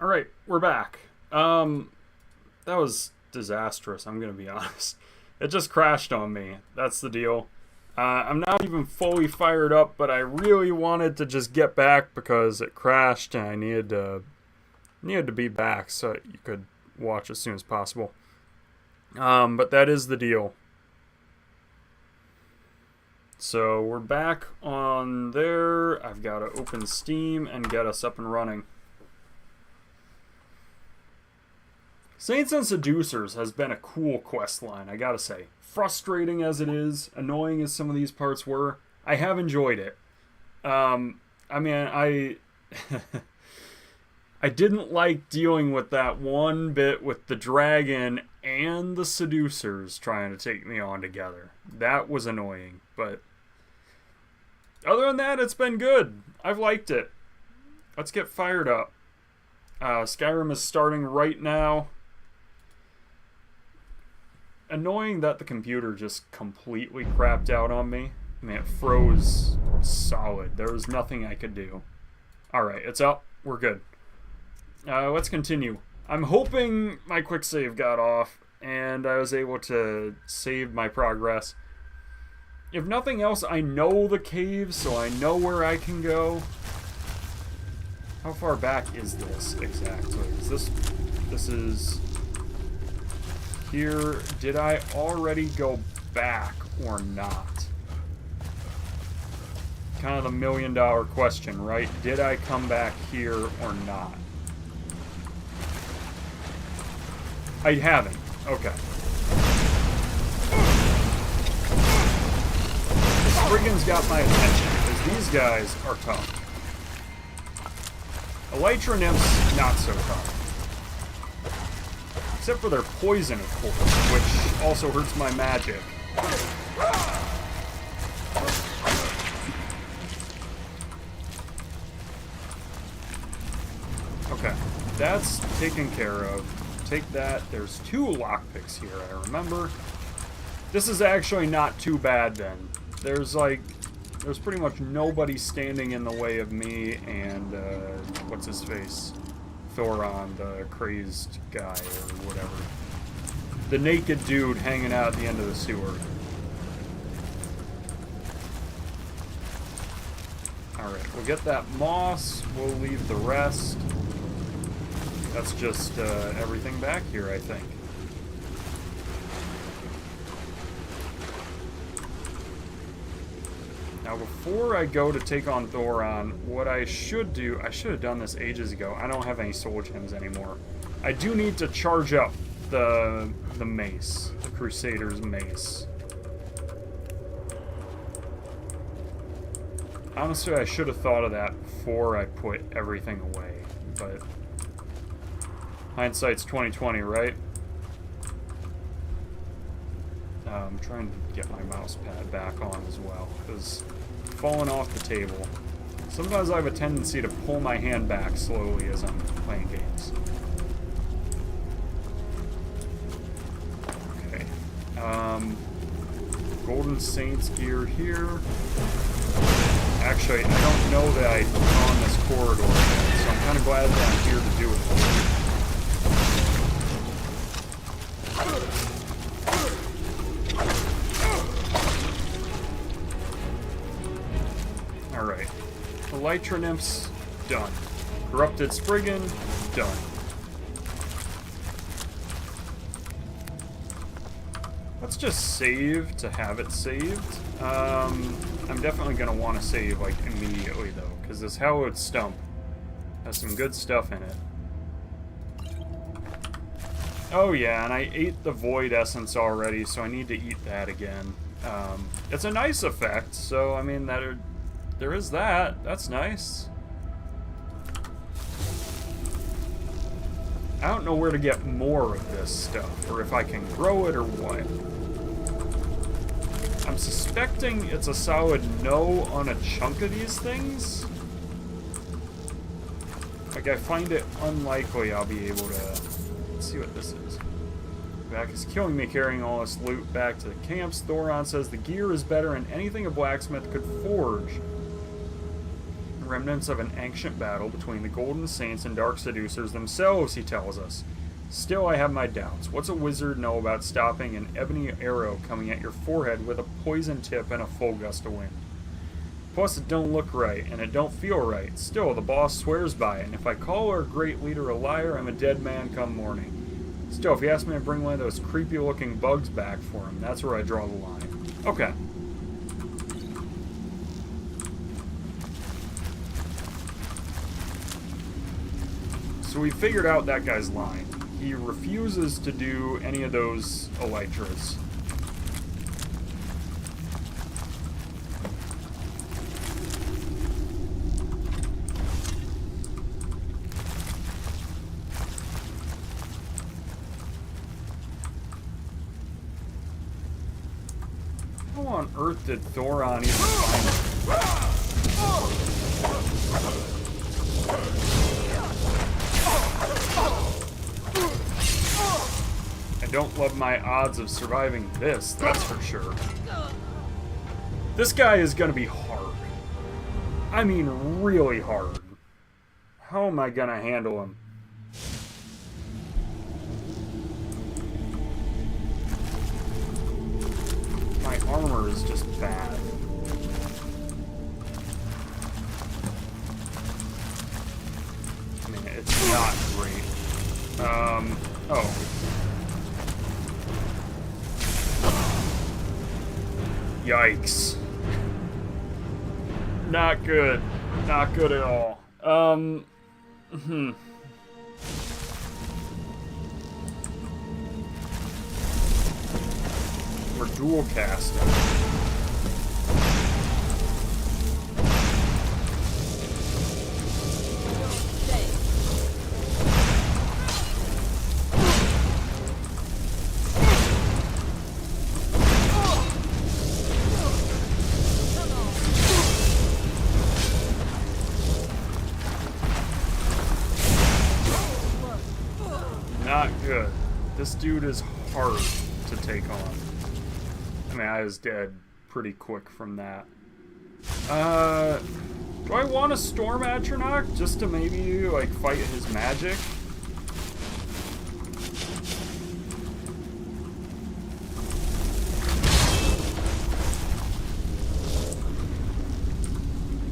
Alright, we're back. That was disastrous, I'm gonna be honest. It just crashed on me. That's the deal. I'm not even fully fired up, but I really wanted to just get back because it crashed and I needed to be back so you could watch as soon as possible. But that is the deal. So we're back on there. I've got to open Steam and get us up and running. Saints and Seducers has been a cool quest line, I gotta say. Frustrating as it is, annoying as some of these parts were, I have enjoyed it. I didn't like dealing with that one bit with the dragon and the seducers trying to take me on together. That was annoying, but other than that, it's been good. I've liked it. Let's get fired up. Skyrim is starting right now. Annoying that the computer just completely crapped out on me. I mean, it froze solid. There was nothing I could do. Alright, it's up. We're good. Let's continue. I'm hoping my quick save got off and I was able to save my progress. If nothing else, I know the cave, so I know where I can go. How far back is this exactly? This is here. Did I already go back or not? Kind of the million-dollar question, right? Did I come back here or not? I haven't. Okay. Spriggan's got my attention because these guys are tough. Elytra Nymph's not so tough. Except for their poison, of course, which also hurts my magic. Okay, that's taken care of. Take that. There's 2 lockpicks here, I remember. This is actually not too bad then. There's pretty much nobody standing in the way of me and, what's his face? Thoron, the crazed guy, or whatever. The naked dude hanging out at the end of the sewer. Alright, we'll get that moss, we'll leave the rest. That's just everything back here, I think. Now, before I go to take on Thoron, what I should do... I should have done this ages ago. I don't have any soul gems anymore. I do need to charge up the mace. The Crusader's mace. Honestly, I should have thought of that before I put everything away. But hindsight's 20/20, right? I'm trying to get my mouse pad back on as well, because falling off the table. Sometimes I have a tendency to pull my hand back slowly as I'm playing games. Okay. Golden Saints gear here. Actually, I don't know that I'm on this corridor yet, so I'm kind of glad that I'm here to do it. Alright. Elytra Nymphs, done. Corrupted Spriggan, done. Let's just save to have it saved. I'm definitely going to want to save, like, immediately, though, because this Hallowed Stump has some good stuff in it. Oh, yeah, and I ate the Void Essence already, so I need to eat that again. It's a nice effect, so, I mean, there is that. That's nice. I don't know where to get more of this stuff, or if I can grow it or what. I'm suspecting it's a solid no on a chunk of these things. Like, I find it unlikely I'll be able to... Let's see what this is. Back is killing me carrying all this loot back to the camps. Thoron says the gear is better than anything a blacksmith could forge. Remnants of an ancient battle between the Golden Saints and Dark Seducers themselves, he tells us. Still, I have my doubts. What's a wizard know about stopping an ebony arrow coming at your forehead with a poison tip and a full gust of wind? Plus, it don't look right, and it don't feel right. Still, the boss swears by it, and if I call our great leader a liar, I'm a dead man come morning. Still, if he asks me to bring one of those creepy-looking bugs back for him, that's where I draw the line. Okay. So we figured out that guy's line. He refuses to do any of those elytras. How on earth did Thoron even find it? I don't love my odds of surviving this, that's for sure. This guy is gonna be hard. I mean, really hard. How am I gonna handle him? My armor is just bad. I mean, it's not great. Oh. Yikes. Not good. Not good at all. We're dual casting. Not good. This dude is hard to take on. I mean, I was dead pretty quick from that. Do I want a Storm Atronach just to maybe, like, fight his magic?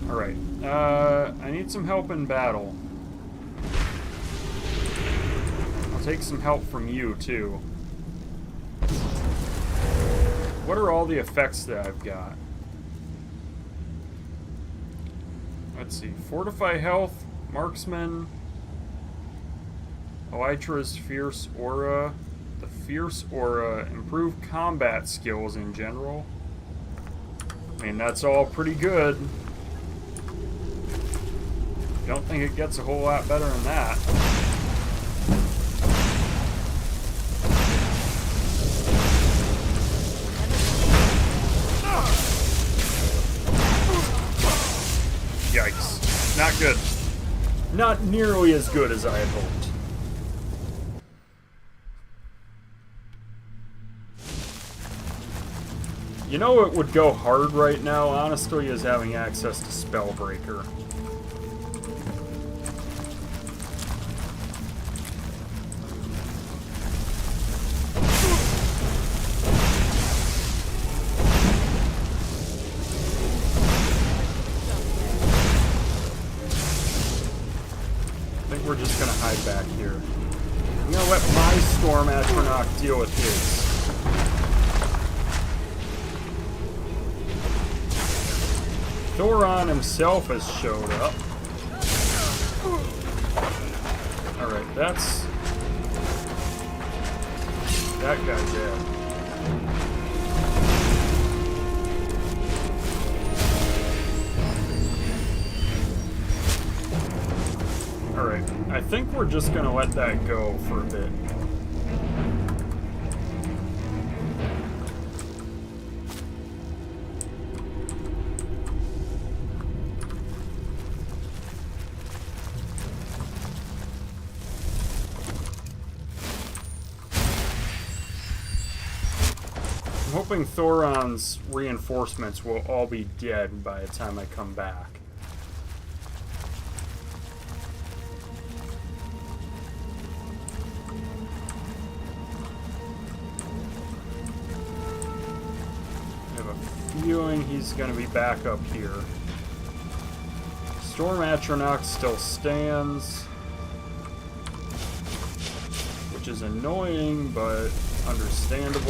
Alright, I need some help in battle. I'll take some help from you, too. What are all the effects that I've got? Let's see. Fortify health, marksman, Elytra's fierce aura. The fierce aura, improve combat skills in general. I mean, that's all pretty good. Don't think it gets a whole lot better than that. Yikes. Not good. Not nearly as good as I had hoped. You know what would go hard right now, honestly, is having access to Spellbreaker. We're just gonna hide back here. I'm gonna let my Storm Atronach deal with his. Thoron himself has showed up. Alright, that's... that guy dead. Alright, I think we're just gonna let that go for a bit. I'm hoping Thoron's reinforcements will all be dead by the time I come back. doing, he's going to be back up here. Storm Atronach still stands, which is annoying, but understandable.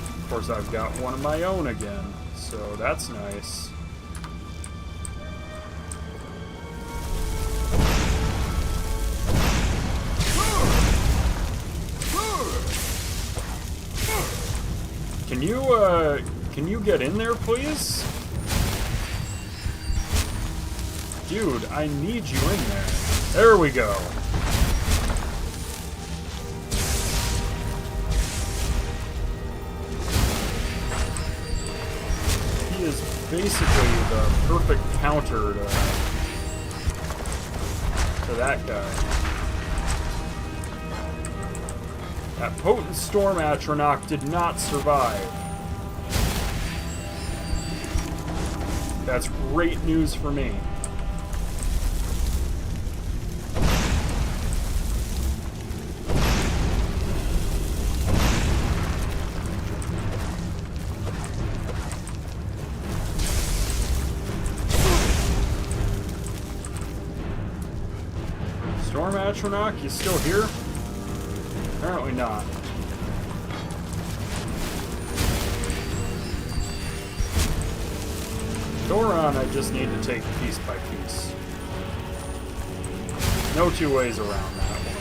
Of course, I've got one of my own again, so that's nice. Can you get in there, please? Dude, I need you in there. There we go. He is basically the perfect counter to that guy. That potent Storm Atronach did not survive. That's great news for me. Storm Atronach, you still here? Apparently not. Thoron, I just need to take piece by piece. No two ways around that one.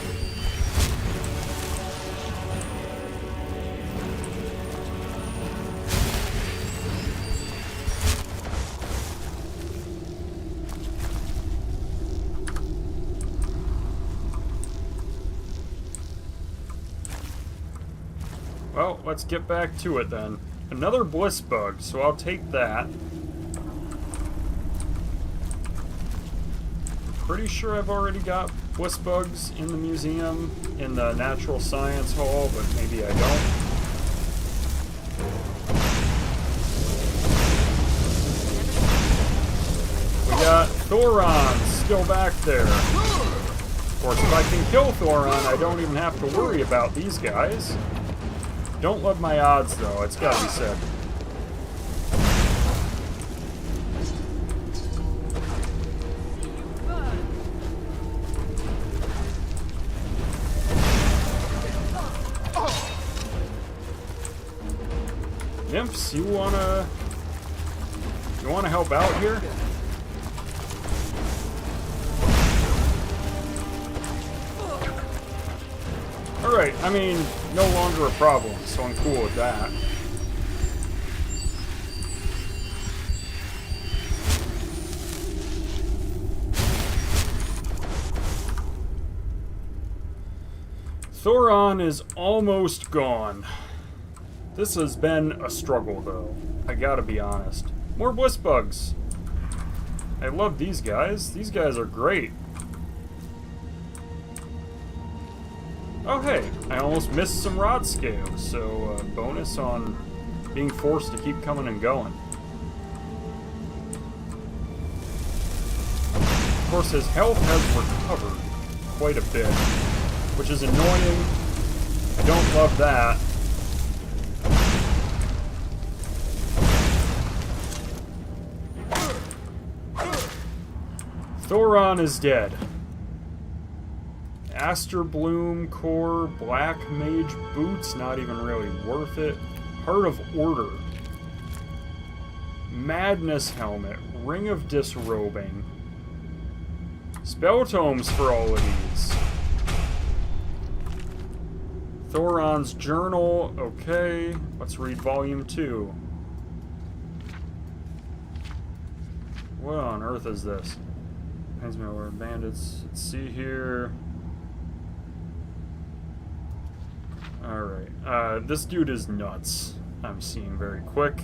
Well, let's get back to it then. Another bliss bug, so I'll take that. Pretty sure I've already got bliss bugs in the museum, in the Natural Science Hall, but maybe I don't. We got Thoron still back there. Of course, if I can kill Thoron, I don't even have to worry about these guys. Don't love my odds, though, it's gotta be said. Nymphs, you wanna help out here? Alright, I mean, no longer a problem, so I'm cool with that. Thoron is almost gone. This has been a struggle, though. I gotta be honest. More bliss bugs. I love these guys. These guys are great. Oh, hey. I almost missed some rod scales, so bonus on being forced to keep coming and going. Of course, his health has recovered quite a bit, which is annoying. I don't love that. Thoron is dead. Aster Bloom Core, Black Mage Boots, not even really worth it. Heart of Order. Madness Helmet, Ring of Disrobing. Spell Tomes for all of these. Thoron's Journal, okay. Let's read Volume 2. What on earth is this? Bandits. Let's see here. Alright. This dude is nuts. I'm seeing very quick.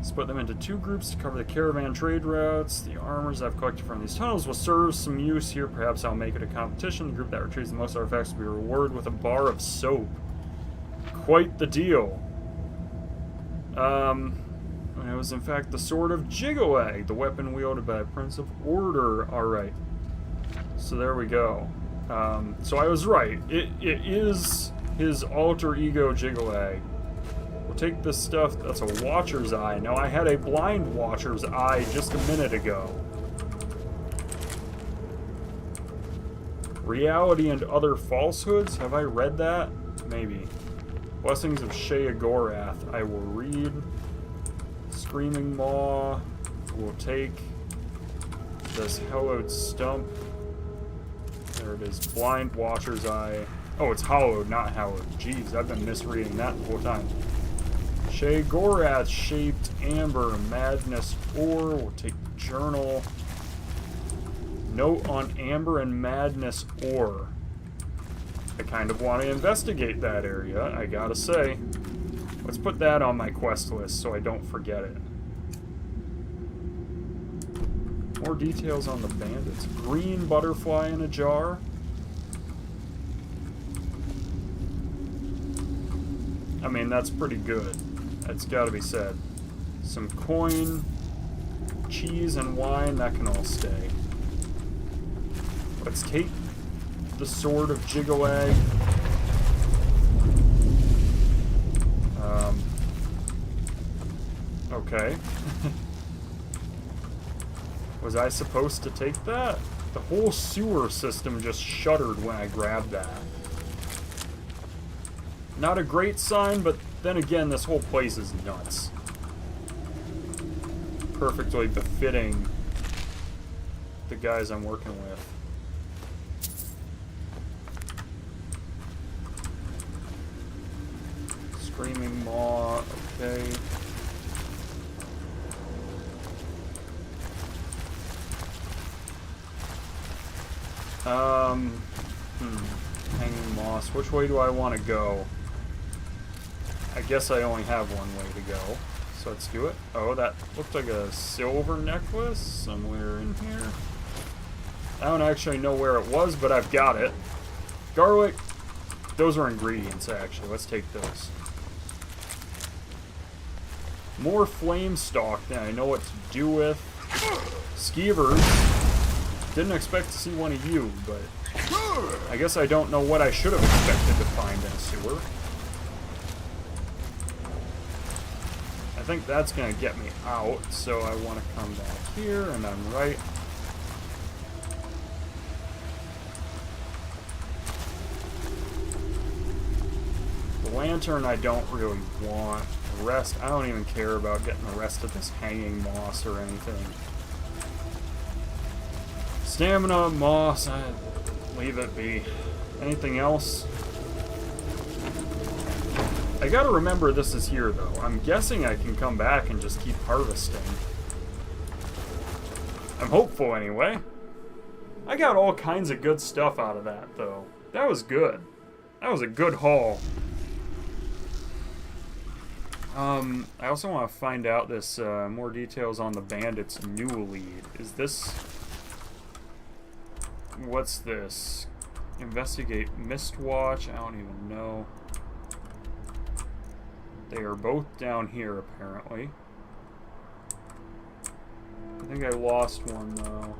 Split them into two groups to cover the caravan trade routes. The armors I've collected from these tunnels will serve some use here. Perhaps I'll make it a competition. The group that retrieves the most artifacts will be rewarded with a bar of soap. Quite the deal. It was in fact the Sword of Jigawag, the weapon wielded by a Prince of Order. Alright. So there we go. So I was right. It is his alter ego Jiggle-Ag. We'll take this stuff. That's a Watcher's Eye. Now, I had a blind Watcher's Eye just a minute ago. Reality and Other Falsehoods? Have I read that? Maybe. Blessings of Sheogorath. I will read. Screaming Maw. We'll take this Hallowed Stump. There it is. Blind Watcher's Eye. Oh, it's hollowed, not hallowed. Jeez, I've been misreading that the whole time. Sheogorath Shaped Amber Madness Ore. We'll take Journal. Note on Amber and Madness Ore. I kind of want to investigate that area, I gotta say. Let's put that on my quest list so I don't forget it. More details on the bandits. Green butterfly in a jar. I mean, that's pretty good. That's gotta be said. Some coin, cheese, and wine, that can all stay. Let's take the Sword of Jiggle-Ag. Okay. Was I supposed to take that? The whole sewer system just shuddered when I grabbed that. Not a great sign, but then again, this whole place is nuts. Perfectly befitting the guys I'm working with. Screaming Maw, okay. Hanging Moss. Which way do I want to go? I guess I only have one way to go. So let's do it. Oh, that looked like a silver necklace somewhere in here. I don't actually know where it was, but I've got it. Garlic. Those are ingredients, actually. Let's take those. More flame stalk than I know what to do with. Skeevers. Didn't expect to see one of you, but I guess I don't know what I should have expected to find in a sewer. I think that's going to get me out, so I want to come back here, and I'm right. The lantern I don't really want. The rest, I don't even care about getting the rest of this hanging moss or anything. Stamina, moss, leave it be. Anything else? I gotta remember this is here, though. I'm guessing I can come back and just keep harvesting. I'm hopeful, anyway. I got all kinds of good stuff out of that, though. That was good. That was a good haul. I also want to find out this, more details on the bandits' new lead. Is this... What's this? Investigate Mistwatch? I don't even know. They are both down here, apparently. I think I lost one, though.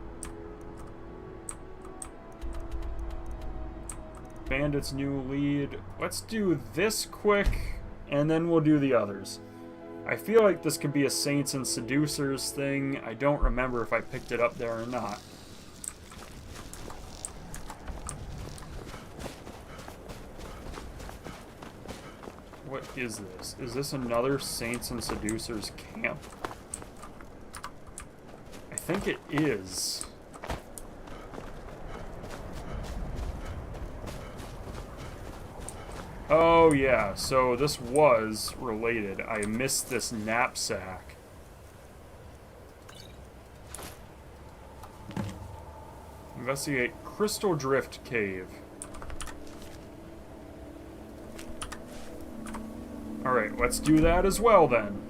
Bandit's new lead. Let's do this quick, and then we'll do the others. I feel like this could be a Saints and Seducers thing. I don't remember if I picked it up there or not. What is this? Is this another Saints and Seducers camp? I think it is. Oh yeah, so this was related. I missed this knapsack. Investigate Crystal Drift Cave. Alright, let's do that as well then.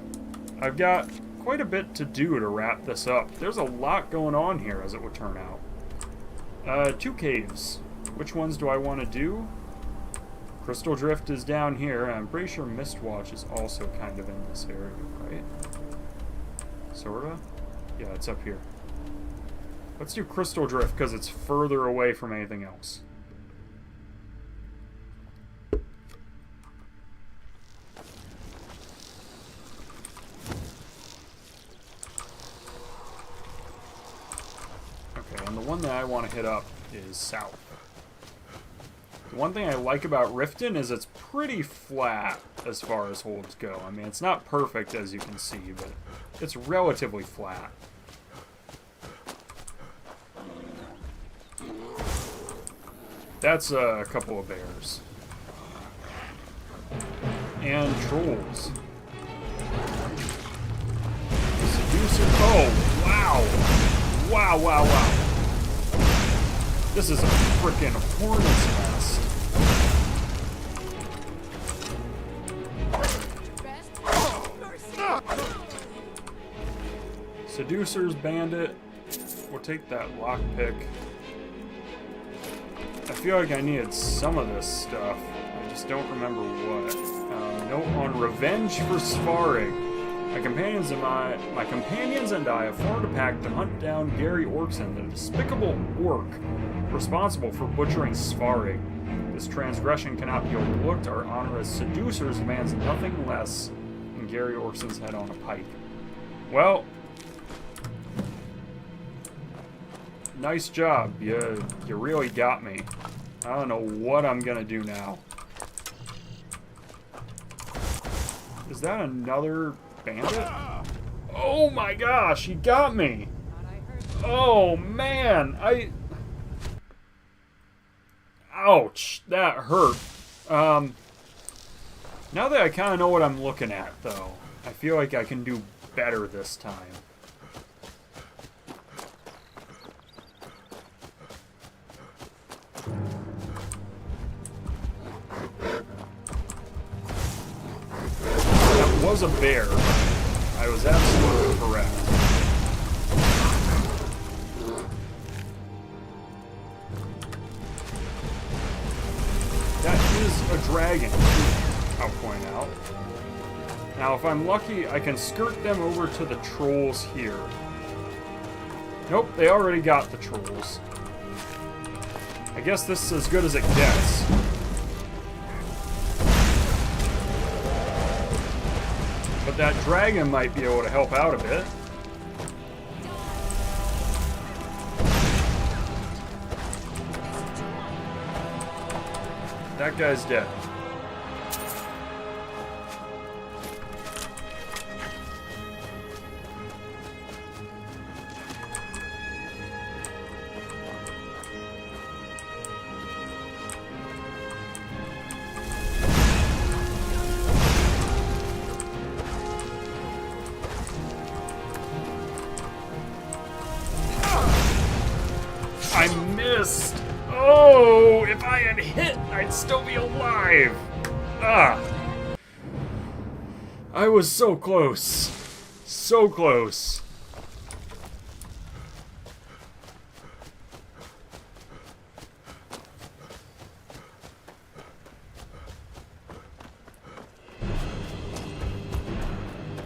I've got quite a bit to do to wrap this up. There's a lot going on here, as it would turn out. 2 caves. Which ones do I want to do? Crystal Drift is down here, and I'm pretty sure Mistwatch is also kind of in this area, right? Sorta? Yeah, it's up here. Let's do Crystal Drift, because it's further away from anything else. Okay, and the one that I want to hit up is south. The one thing I like about Riften is it's pretty flat as far as holds go. I mean, it's not perfect as you can see, but it's relatively flat. That's a couple of bears. And trolls. Seducer. Oh, wow. Wow, wow, wow. This is a freaking hornet's nest. Seducers, bandit. We'll take that lockpick. I feel like I needed some of this stuff. I just don't remember what. Note on revenge for Svarig. My companions and I have formed a pact to hunt down Gary Orkson, the despicable orc responsible for butchering Svarig. This transgression cannot be overlooked. Our honor as seducers demands nothing less than Gary Orkson's head on a pike. Well, nice job. You really got me. I don't know what I'm gonna do now. Is that another bandit? Oh my gosh, he got me! Oh man, ouch, that hurt. Now that I kind of know what I'm looking at, though, I feel like I can do better this time. That was a bear. I was absolutely correct. That is a dragon, I'll point out. Now, if I'm lucky, I can skirt them over to the trolls here. Nope, they already got the trolls. I guess this is as good as it gets. But that dragon might be able to help out a bit. That guy's dead. I missed! Oh, if I had hit, I'd still be alive! Ah! I was so close. So close.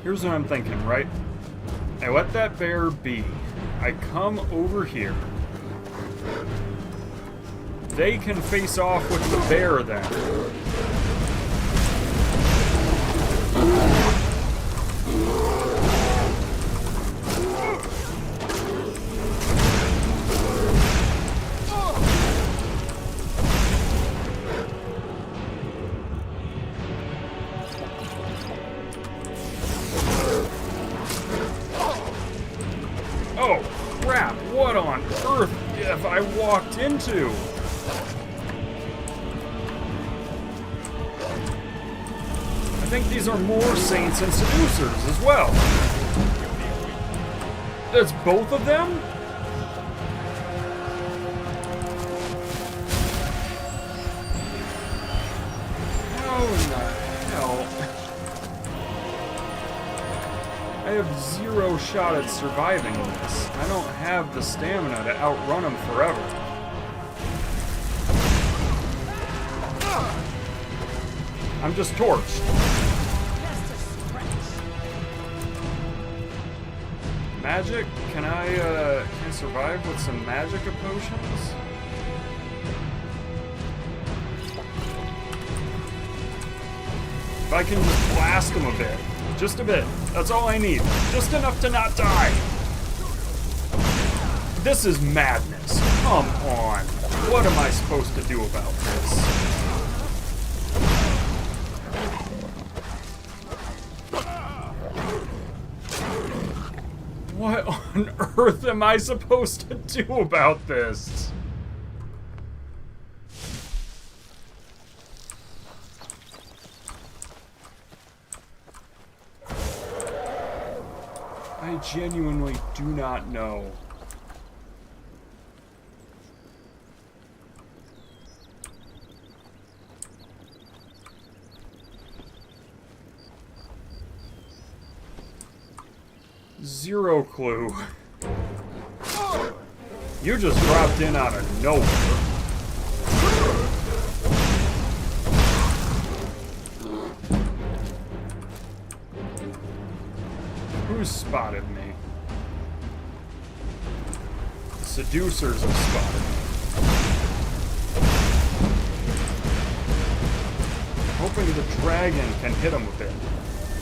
Here's what I'm thinking, right? I let that bear be. I come over here. They can face off with the bear then. Oh, crap! What on earth have I walked into? I think these are more saints and seducers as well. There's both of them? How in the hell? I have zero shot at surviving this. I don't have the stamina to outrun them forever. I'm just torched. Magic? Can I survive with some magica potions? If I can just blast them a bit. Just a bit. That's all I need. Just enough to not die. This is madness. Come on. What am I supposed to do about this? What on earth am I supposed to do about this? I genuinely do not know. Zero clue. You just dropped in out of nowhere. Who spotted me? Seducers have spotted me. Hoping the dragon can hit him with it.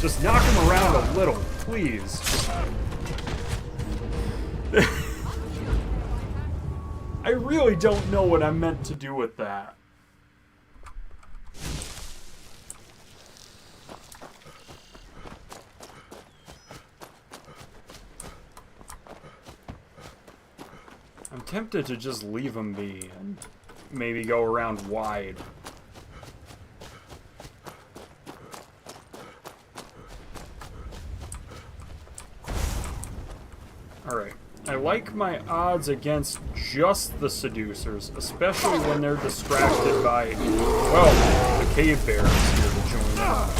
Just knock him around a little, please. I really don't know what I'm meant to do with that. I'm tempted to just leave him be and maybe go around wide. Alright, I like my odds against just the seducers, especially when they're distracted by, well, the cave bears here to join in on the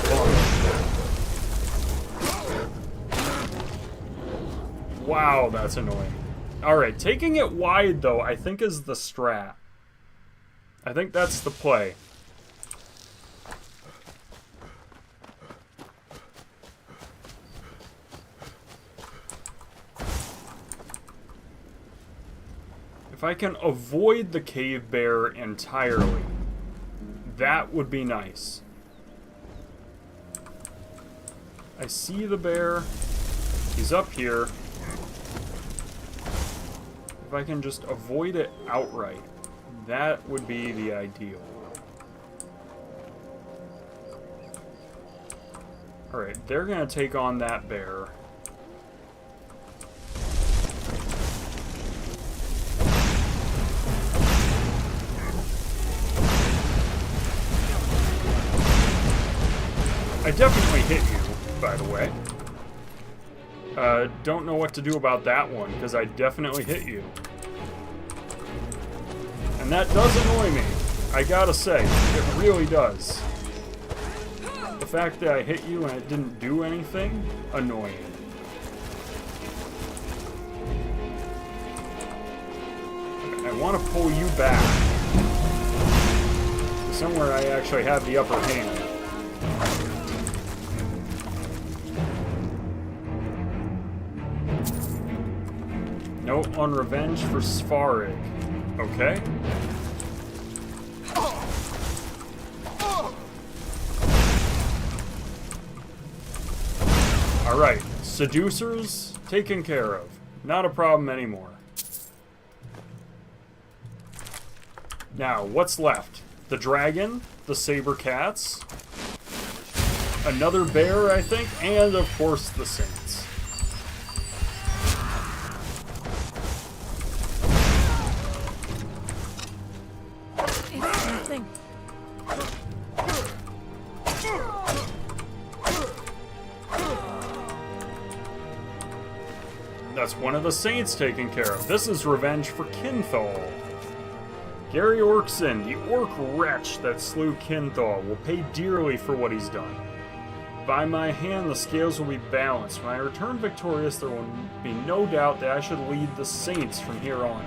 fun. Wow, that's annoying. Alright, taking it wide, though, I think is the strat. I think that's the play. If I can avoid the cave bear entirely, that would be nice. I see the bear. He's up here. If I can just avoid it outright, that would be the ideal. Alright, they're gonna take on that bear. I definitely hit you, by the way. Don't know what to do about that one, because I definitely hit you. And that does annoy me, I gotta say. It really does. The fact that I hit you and it didn't do anything, annoying. I want to pull you back. Somewhere I actually have the upper hand. Note on revenge for Svarig. Okay. Alright, seducers taken care of. Not a problem anymore. Now, what's left? The dragon, the saber cats, another bear, I think, and of course the saints. That's one of the saints taken care of. This is revenge for Kinthal. Gary Orkson, the orc wretch that slew Kinthal, will pay dearly for what he's done. By my hand, the scales will be balanced. When I return victorious, there will be no doubt that I should lead the saints from here on.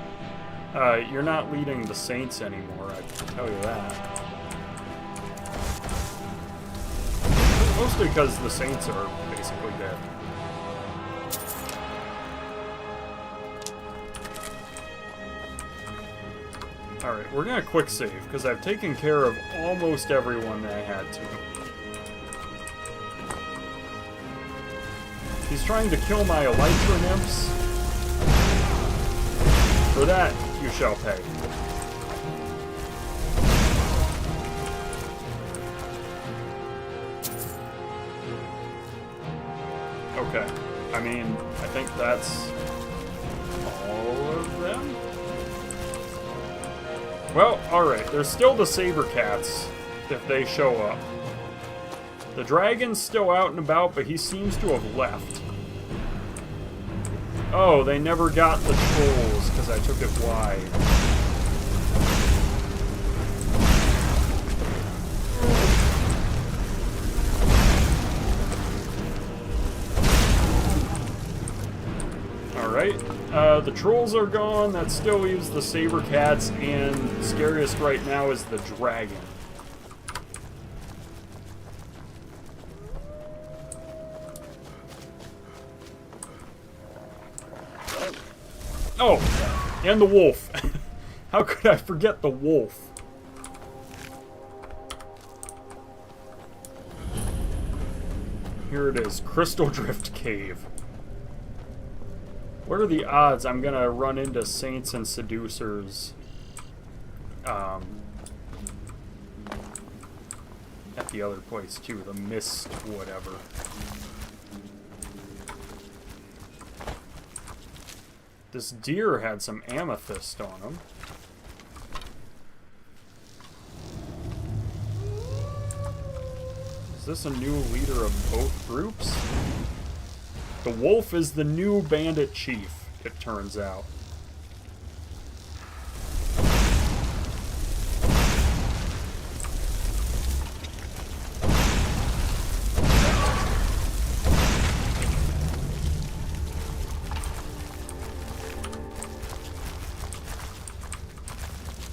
You're not leading the saints anymore, I can tell you that. Mostly because the saints are basically dead. Alright, we're gonna quick save, because I've taken care of almost everyone that I had to. He's trying to kill my elytra nymphs. For that, you shall pay. Okay. I mean, I think that's all of them? Well, alright. There's still the saber cats, if they show up. The dragon's still out and about, but he seems to have left. Oh, they never got the trolls, because I took it wide. Alright, the trolls are gone. That still leaves the saber cats, and scariest right now is the dragon. Oh, and the wolf. How could I forget the wolf? Here it is, Crystal Drift Cave. What are the odds I'm gonna run into saints and seducers at the other place too, the mist whatever. This deer had some amethyst on him. Is this a new leader of both groups? The wolf is the new bandit chief, it turns out.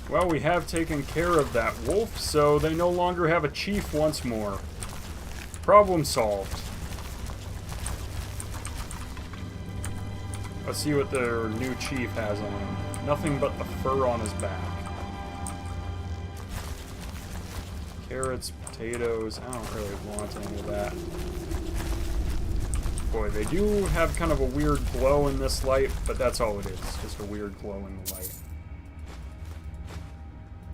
Well, we have taken care of that wolf, so they no longer have a chief once more. Problem solved. Let's see what their new chief has on him. Nothing but the fur on his back. Carrots, potatoes, I don't really want any of that. Boy, they do have kind of a weird glow in this light, but that's all it is, just a weird glow in the light.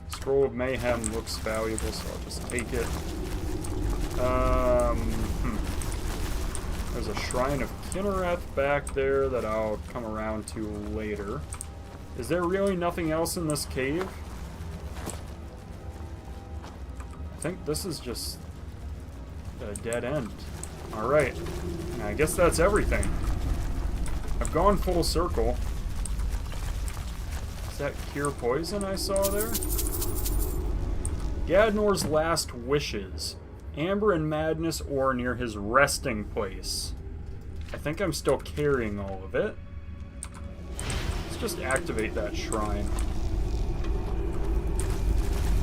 Scroll of Mayhem looks valuable, so I'll just take it. There's a Shrine of Kinnereth back there that I'll come around to later. Is there really nothing else in this cave? I think this is just a dead end. Alright. I guess that's everything. I've gone full circle. Is that Cure Poison I saw there? Gadnor's Last Wishes. Amber and Madness ore near his resting place. I think I'm still carrying all of it. Let's just activate that shrine.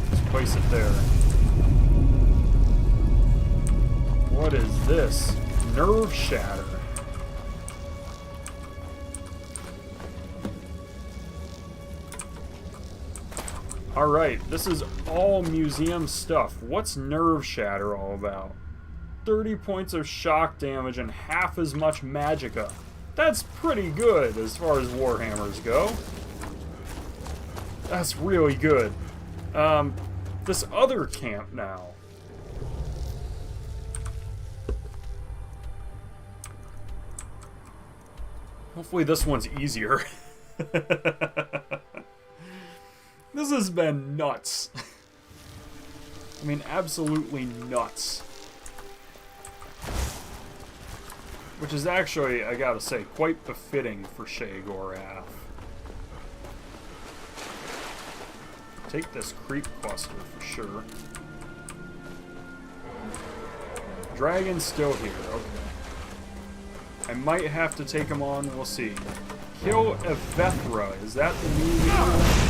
Let's place it there. What is this? Nerve Shatter. Alright, this is all museum stuff. What's Nerve Shatter all about? 30 points of shock damage and half as much magicka. That's pretty good as far as Warhammers go. That's really good. This other camp now. Hopefully this one's easier. This has been nuts. I mean, absolutely nuts. Which is actually, I gotta say, quite befitting for Sheogorath. Take this creep cluster for sure. Dragon's still here, okay. I might have to take him on, we'll see. Kill Evethra, is that the new leader?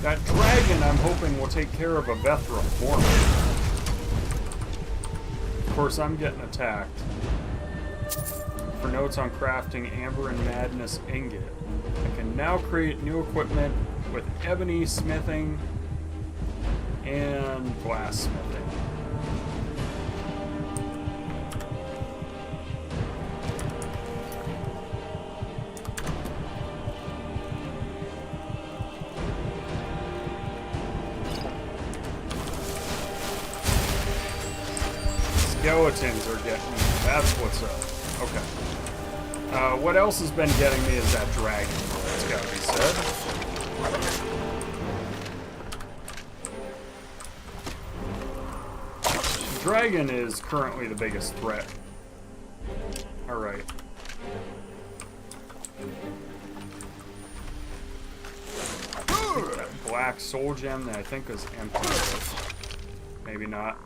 That dragon, I'm hoping, will take care of Evethra for me. Of course, I'm getting attacked. For notes on crafting Amber and Madness Ingot. I can now create new equipment with ebony smithing and glass smithing. Skeletons are getting me. That's what's up. Okay. What else has been getting me is that dragon. That's gotta be said. Dragon is currently the biggest threat. Alright. That black soul gem that I think was empty. Maybe not.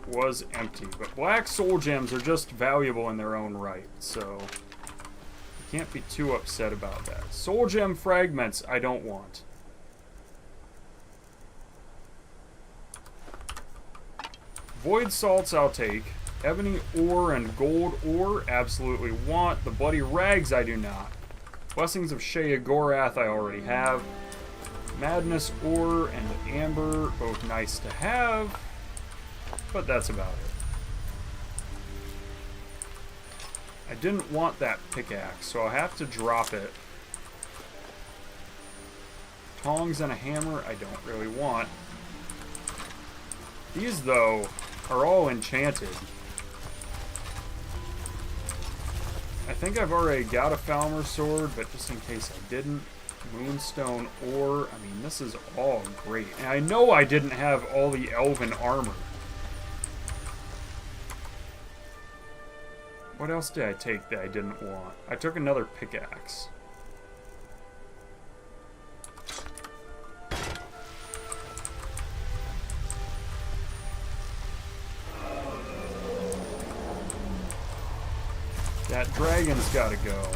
Was empty. But black soul gems are just valuable in their own right, so you can't be too upset about that. Soul gem fragments I don't want. Void salts I'll take. Ebony ore and gold ore absolutely want. The bloody rags I do not. Blessings of Sheogorath I already have. Madness ore and amber, both nice to have, but that's about it. I didn't want that pickaxe, so I'll have to drop it. Tongs and a hammer I don't really want. These, though, are all enchanted. I think I've already got a Falmer sword, but just in case I didn't. Moonstone ore. I mean, this is all great. And I know I didn't have all the elven armor. What else did I take that I didn't want? I took another pickaxe. That dragon's gotta go.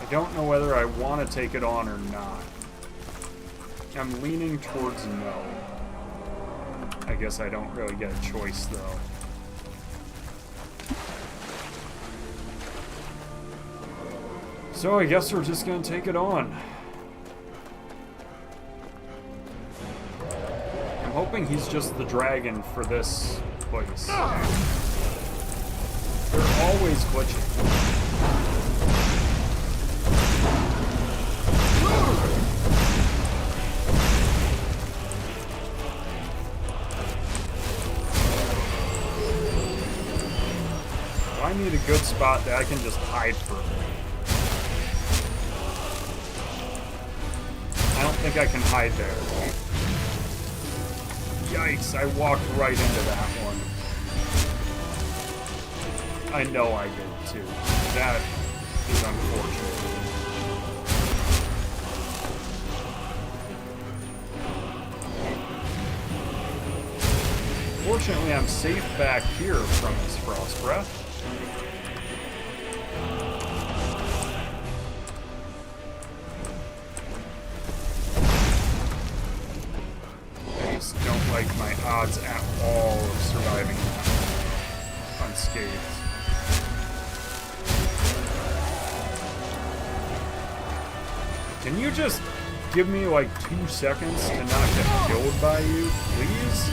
I don't know whether I want to take it on or not. I'm leaning towards no. I guess I don't really get a choice, though. So I guess we're just gonna take it on. I'm hoping he's just the dragon for this place. They're always glitching. I need a good spot that I can just hide from. I don't think I can hide there. Yikes, I walked right into that one. I know I did too. That is unfortunate. Fortunately, I'm safe back here from this frost breath. Don't like my odds at all of surviving that unscathed. Can you just give me like 2 seconds to not get killed by you, please?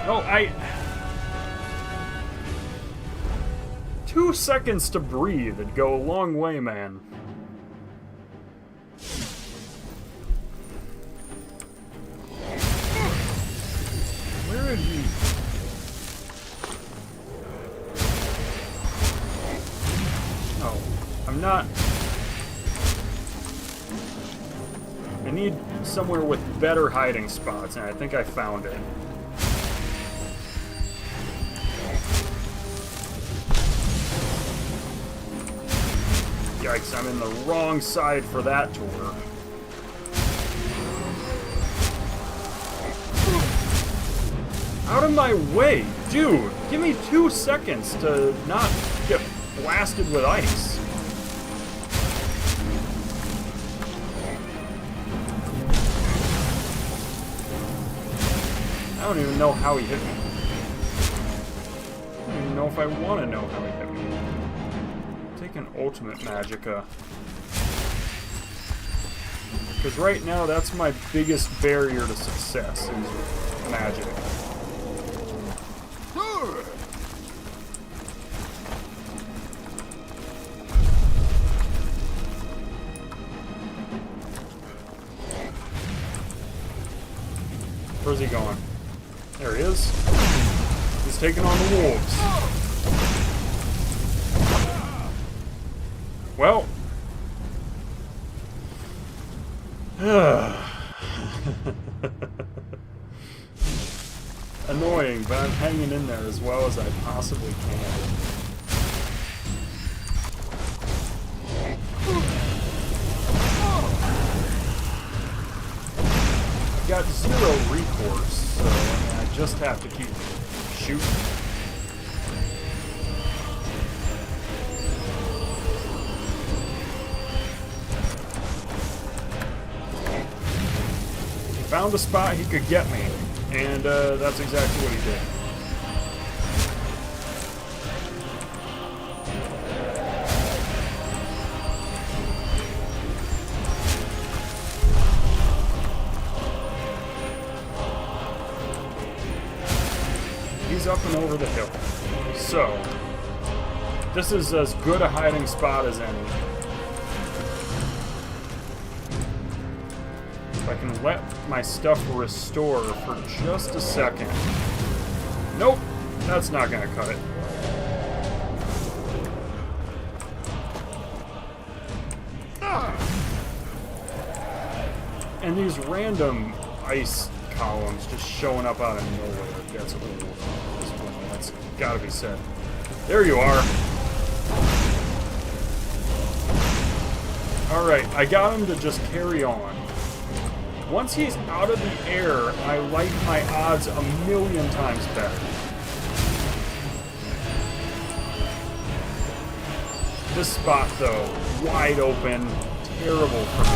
No, 2 seconds to breathe would go a long way, man. Oh, I'm not. I need somewhere with better hiding spots, and I think I found it. Yikes, I'm in the wrong side for that tour. Out of my way! Dude, give me 2 seconds to not get blasted with ice. I don't even know how he hit me. I don't even know if I want to know how he hit me. take an ultimate magicka. Because right now, that's my biggest barrier to success, is magic. Where's he going? There he is. He's taking on the wolves. Well. Annoying, but I'm hanging in there as well as I possibly can. I've got zero recourse, so I just have to keep shooting. He found a spot he could get me, and that's exactly what he did. He's up and over the hill. So, this is as good a hiding spot as any. If I can let my stuff restore for just a second. Nope, that's not gonna cut it. And these random ice columns just showing up out of nowhere. That's old. That's gotta be said. There you are. Alright, I got him to just carry on. Once he's out of the air, I like my odds a million times better. This spot, though, wide open, terrible for me.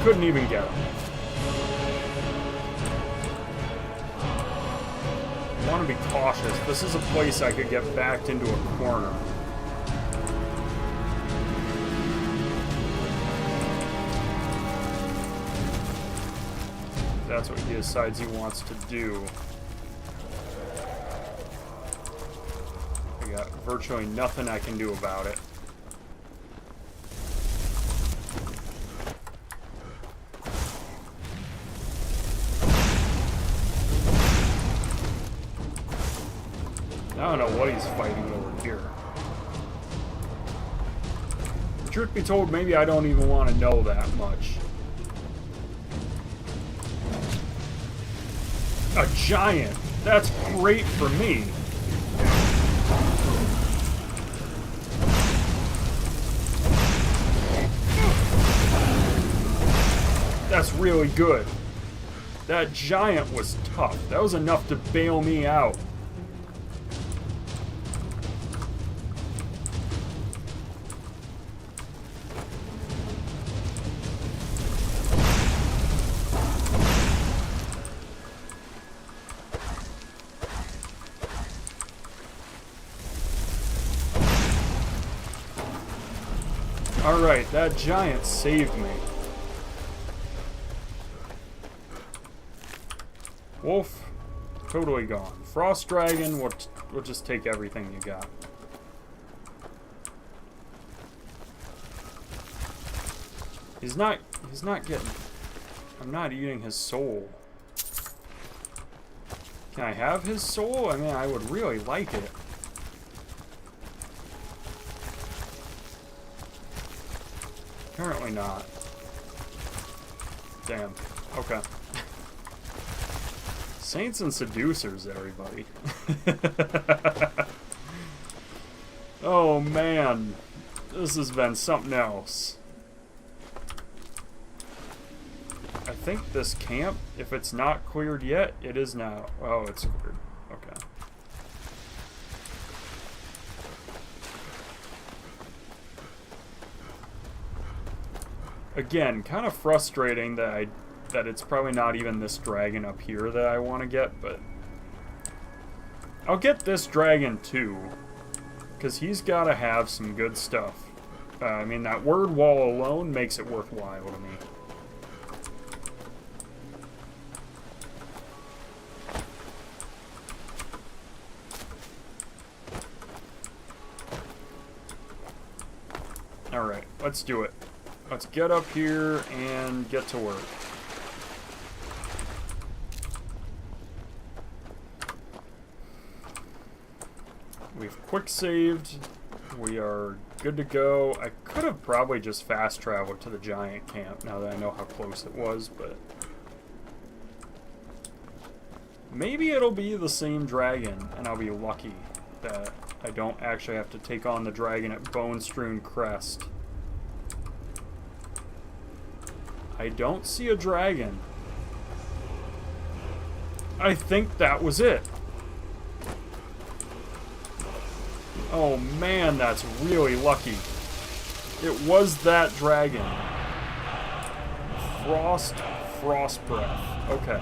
Couldn't even get him. I want to be cautious. This is a place I could get backed into a corner. That's what he decides he wants to do. I got virtually nothing I can do about it. I don't know what he's fighting over here. Truth be told, maybe I don't even want to know that much. A giant! That's great for me! That's really good. That giant was tough. That was enough to bail me out. Alright, that giant saved me. Wolf, totally gone. Frost Dragon, we'll just take everything you got. He's not getting... I'm not eating his soul. Can I have his soul? I mean, I would really like it. Apparently not. Damn. Okay. Saints and seducers, everybody. Oh man. This has been something else. I think this camp, if it's not cleared yet, it is now. Oh, it's cleared. Okay. Again, kind of frustrating that it's probably not even this dragon up here that I want to get, but I'll get this dragon too, because he's got to have some good stuff. I mean, that word wall alone makes it worthwhile to me. Alright, let's do it. Let's get up here and get to work. We've quick saved. We are good to go. I could have probably just fast traveled to the giant camp now that I know how close it was, but maybe it'll be the same dragon and I'll be lucky that I don't actually have to take on the dragon at Bone Strewn Crest. I don't see a dragon. I think that was it. Oh man, that's really lucky. It was that dragon. Frost Breath. Okay.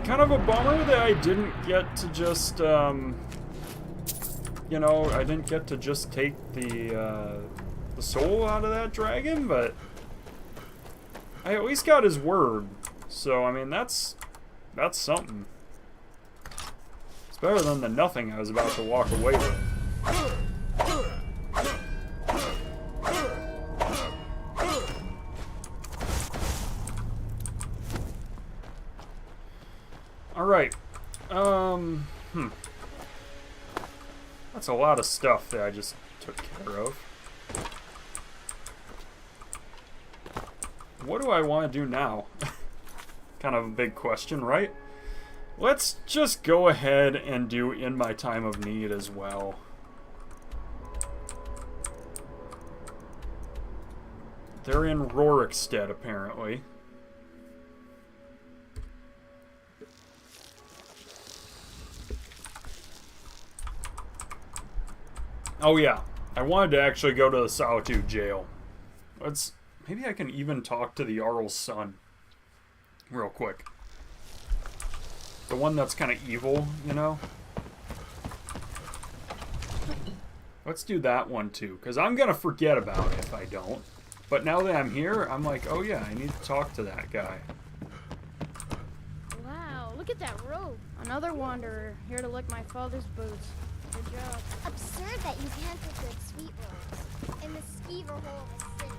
Kind of a bummer that I didn't get to just, you know, I didn't get to just take the soul out of that dragon, but I at least got his word. So, I mean, that's something. It's better than the nothing I was about to walk away with. Alright. That's a lot of stuff that I just took care of. What do I want to do now? Kind of a big question, right? Let's just go ahead and do In My Time of Need as well. They're in Rorikstead, apparently. Oh yeah, I wanted to actually go to the Solitude Jail. Maybe I can even talk to the Jarl's son. Real quick. The one that's kind of evil, you know? Let's do that one too, because I'm going to forget about it if I don't. But now that I'm here, I'm like, oh yeah, I need to talk to that guy. Wow, look at that robe. Another wanderer, here to lick my father's boots. Good job. Absurd that you can't get good sweet rolls in the skeever hole of a city.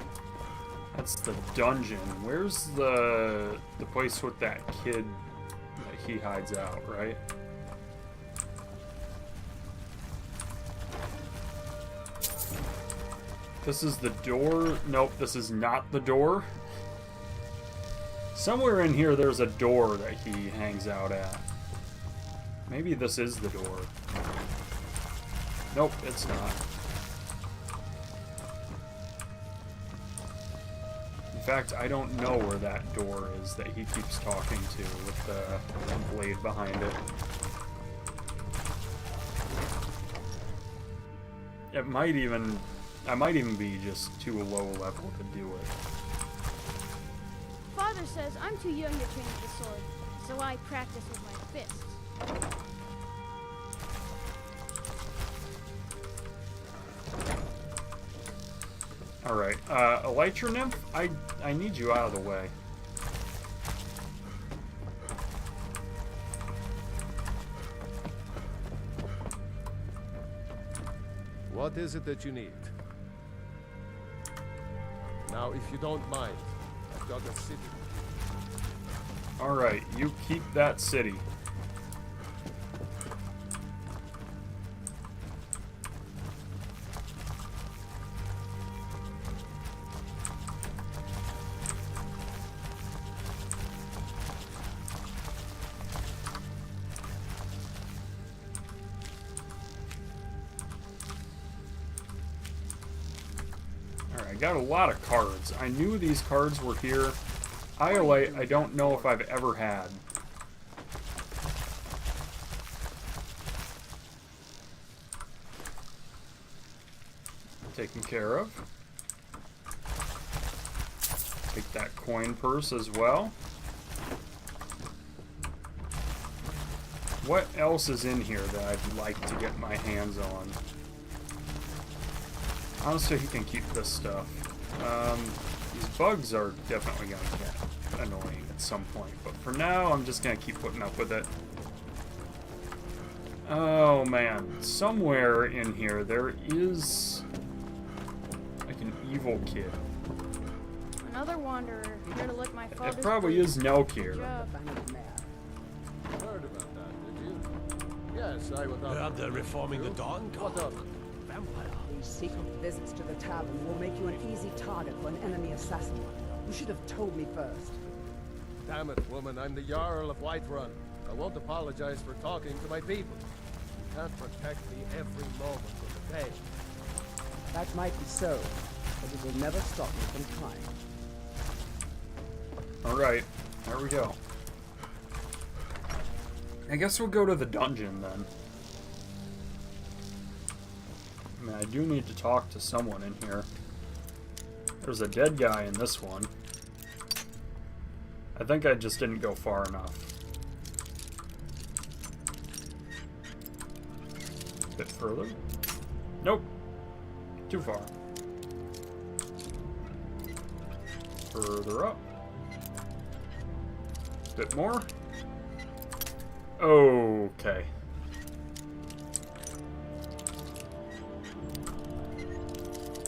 That's the dungeon. Where's the place with that kid that he hides out, right? This is the door. Nope, this is not the door. Somewhere in here there's a door that he hangs out at. Maybe this is the door. Nope, it's not. In fact, I don't know where that door is that he keeps talking to with the blade behind it. I might even be just too low level to do it. Father says I'm too young to change the sword, so I practice with my fists. Alright, Elytra Nymph, I need you out of the way. What is it that you need? Now, if you don't mind, I've got a city. Alright, you keep that city. I got a lot of cards. I knew these cards were here. Iolite, I don't know if I've ever had. Taken care of. Take that coin purse as well. What else is in here that I'd like to get my hands on? Honestly, he can keep this stuff. These bugs are definitely going to get annoying at some point, but for now, I'm just going to keep putting up with it. Oh man, somewhere in here there is like an evil kid. Another wanderer here to lick my father's It probably boots. is Nelkir. Good job. Heard about that, did you? Yes, I was up. Heard they're reforming the Dawn What Guard. of it? Vampire. These secret visits to the tavern will make you an easy target for an enemy assassin. You should have told me first. Damn it, woman, I'm the Jarl of Whiterun. I won't apologize for talking to my people. You can't protect me every moment of the day. That might be so, but it will never stop me from trying. Alright, there we go. I guess we'll go to the dungeon then. I mean, I do need to talk to someone in here. There's a dead guy in this one. I think I just didn't go far enough. A bit further? Nope. Too far. Further up. Bit more. Okay.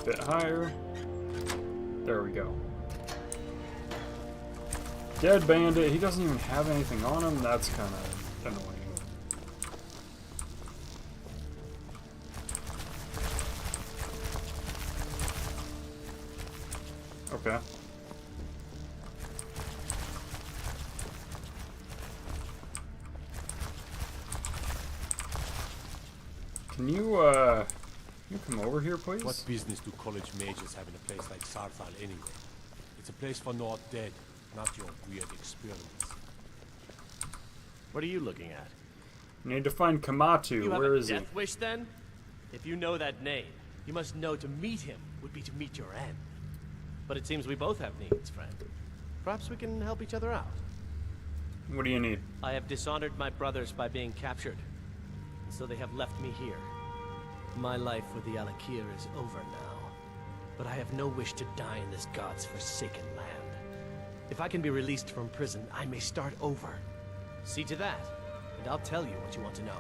Bit higher. There we go. Dead bandit. He doesn't even have anything on him. That's kind of annoying. Okay. Can you come over here, please? What business do college mages have in a place like Sarthal anyway? It's a place for not dead, not your weird experiments. What are you looking at? Need to find Kamatu. You have Where a is he? death wish then? If you know that name, you must know to meet him would be to meet your end. But it seems we both have needs, friend. Perhaps we can help each other out. What do you need? I have dishonored my brothers by being captured, and so they have left me here. My life with the Alakir is over now, but I have no wish to die in this god's forsaken land. If I can be released from prison, I may start over. See to that, and I'll tell you what you want to know.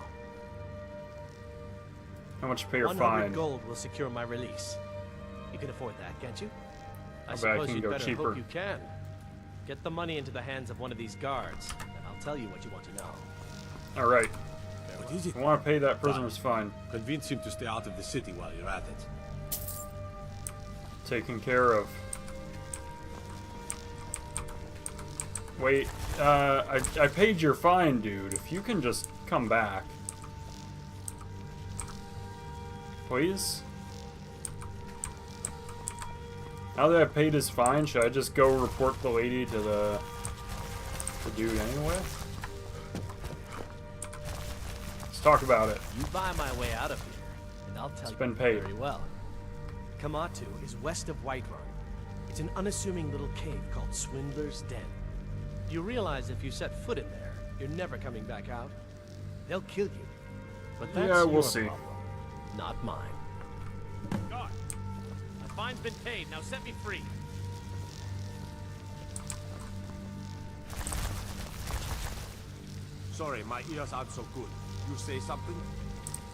How much you pay your 100 fine? gold will secure my release. You can afford that, can't you? I bet I suppose can you'd go better cheaper. hope you can. Get the money into the hands of one of these guards, and I'll tell you what you want to know. All right. What is it? I want to pay that prisoner's fine. Convince him to stay out of the city while you're at it. Taken care of. Wait, I paid your fine, dude. If you can just come back. Please? Now that I paid his fine, should I just go report the lady to the dude anyway? Let's talk about it. You buy my way out of here, and I'll tell It's you been paid. very well. Kamatu is west of Whiterun. It's an unassuming little cave called Swindler's Den. Do you realize if you set foot in there, you're never coming back out? They'll kill you. But that's Yeah, we'll your see. problem, not mine. Guard, my fine's been paid. Now set me free. Sorry, my ears aren't so good. You say something?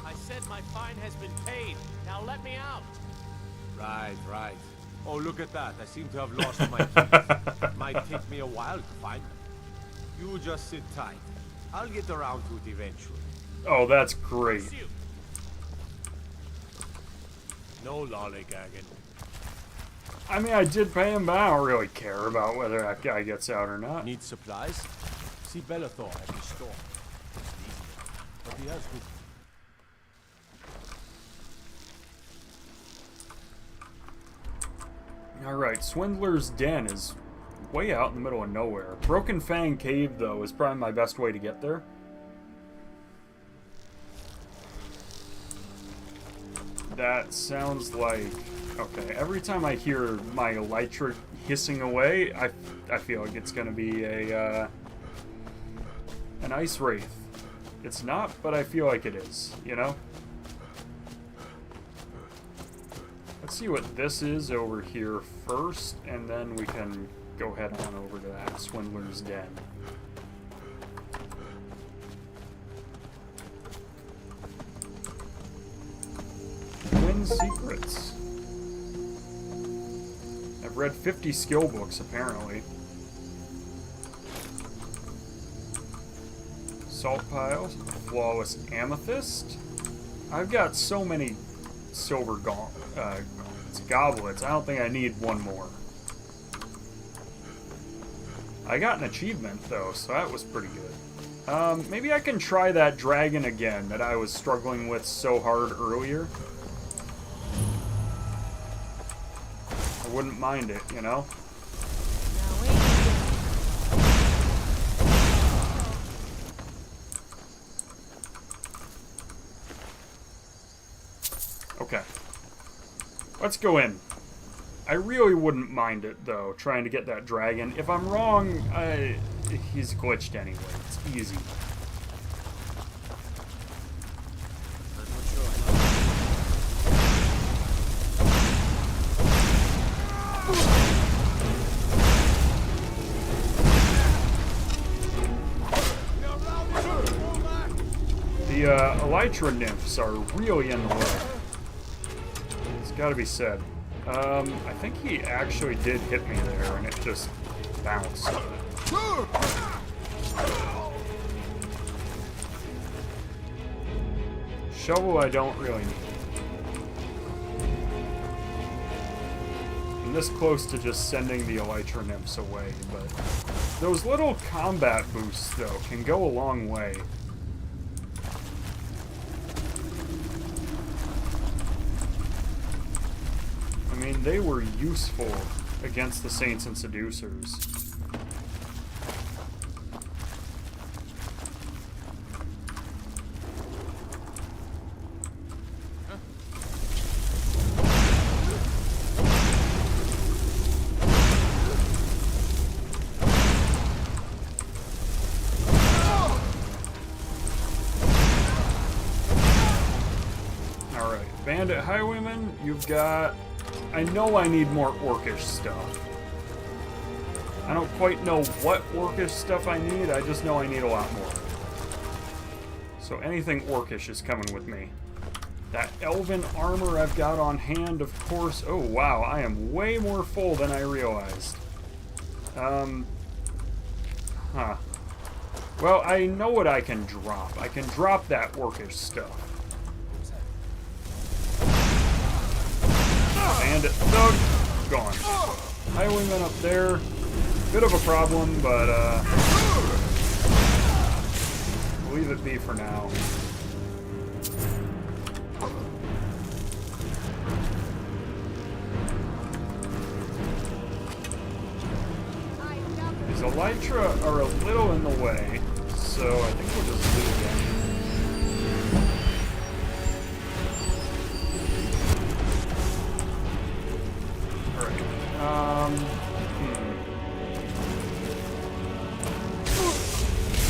I said my fine has been paid. Now let me out. Right, right. Oh, look at that. I seem to have lost my keys. Might take me a while to find them. You just sit tight. I'll get around to it eventually. Oh, that's great. Pursue. No lollygagging. I mean, I did pay him, but I don't really care about whether that guy gets out or not. Need supplies? See Bellathor at the store. But he has good. Alright, Swindler's Den is way out in the middle of nowhere. Broken Fang Cave, though, is probably my best way to get there. That sounds like... Okay, every time I hear my elytra hissing away, I feel like it's going to be a an ice wraith. It's not, but I feel like it is, you know? Let's see what this is over here first, and then we can go head on over to that Swindler's Den. Twin Secrets. I've read 50 skill books, apparently. Salt piles, flawless amethyst. I've got so many silver goblets. I don't think I need one more. I got an achievement though, so that was pretty good. Maybe I can try that dragon again that I was struggling with so hard earlier. I wouldn't mind it, you know? Okay. Let's go in. I really wouldn't mind it, though, trying to get that dragon. If I'm wrong, he's glitched anyway. It's easy. The elytra nymphs are really in the way. It's gotta be said. I think he actually did hit me there, and it just bounced. Shovel I don't really need. I'm this close to just sending the elytra nymphs away, but those little combat boosts, though, can go a long way. I mean, they were useful against the Saints and Seducers. Alright, Bandit Highwayman, you've got... I know I need more orcish stuff. I don't quite know what orcish stuff I need, I just know I need a lot more. So anything orcish is coming with me. That elven armor I've got on hand, of course. Oh wow, I am way more full than I realized. Huh. Well, I know what I can drop. I can drop that orcish stuff. Bandit thug, gone. Highwayman up there, bit of a problem, but leave it be for now. These elytra are a little in the way, so I think we'll just leave them.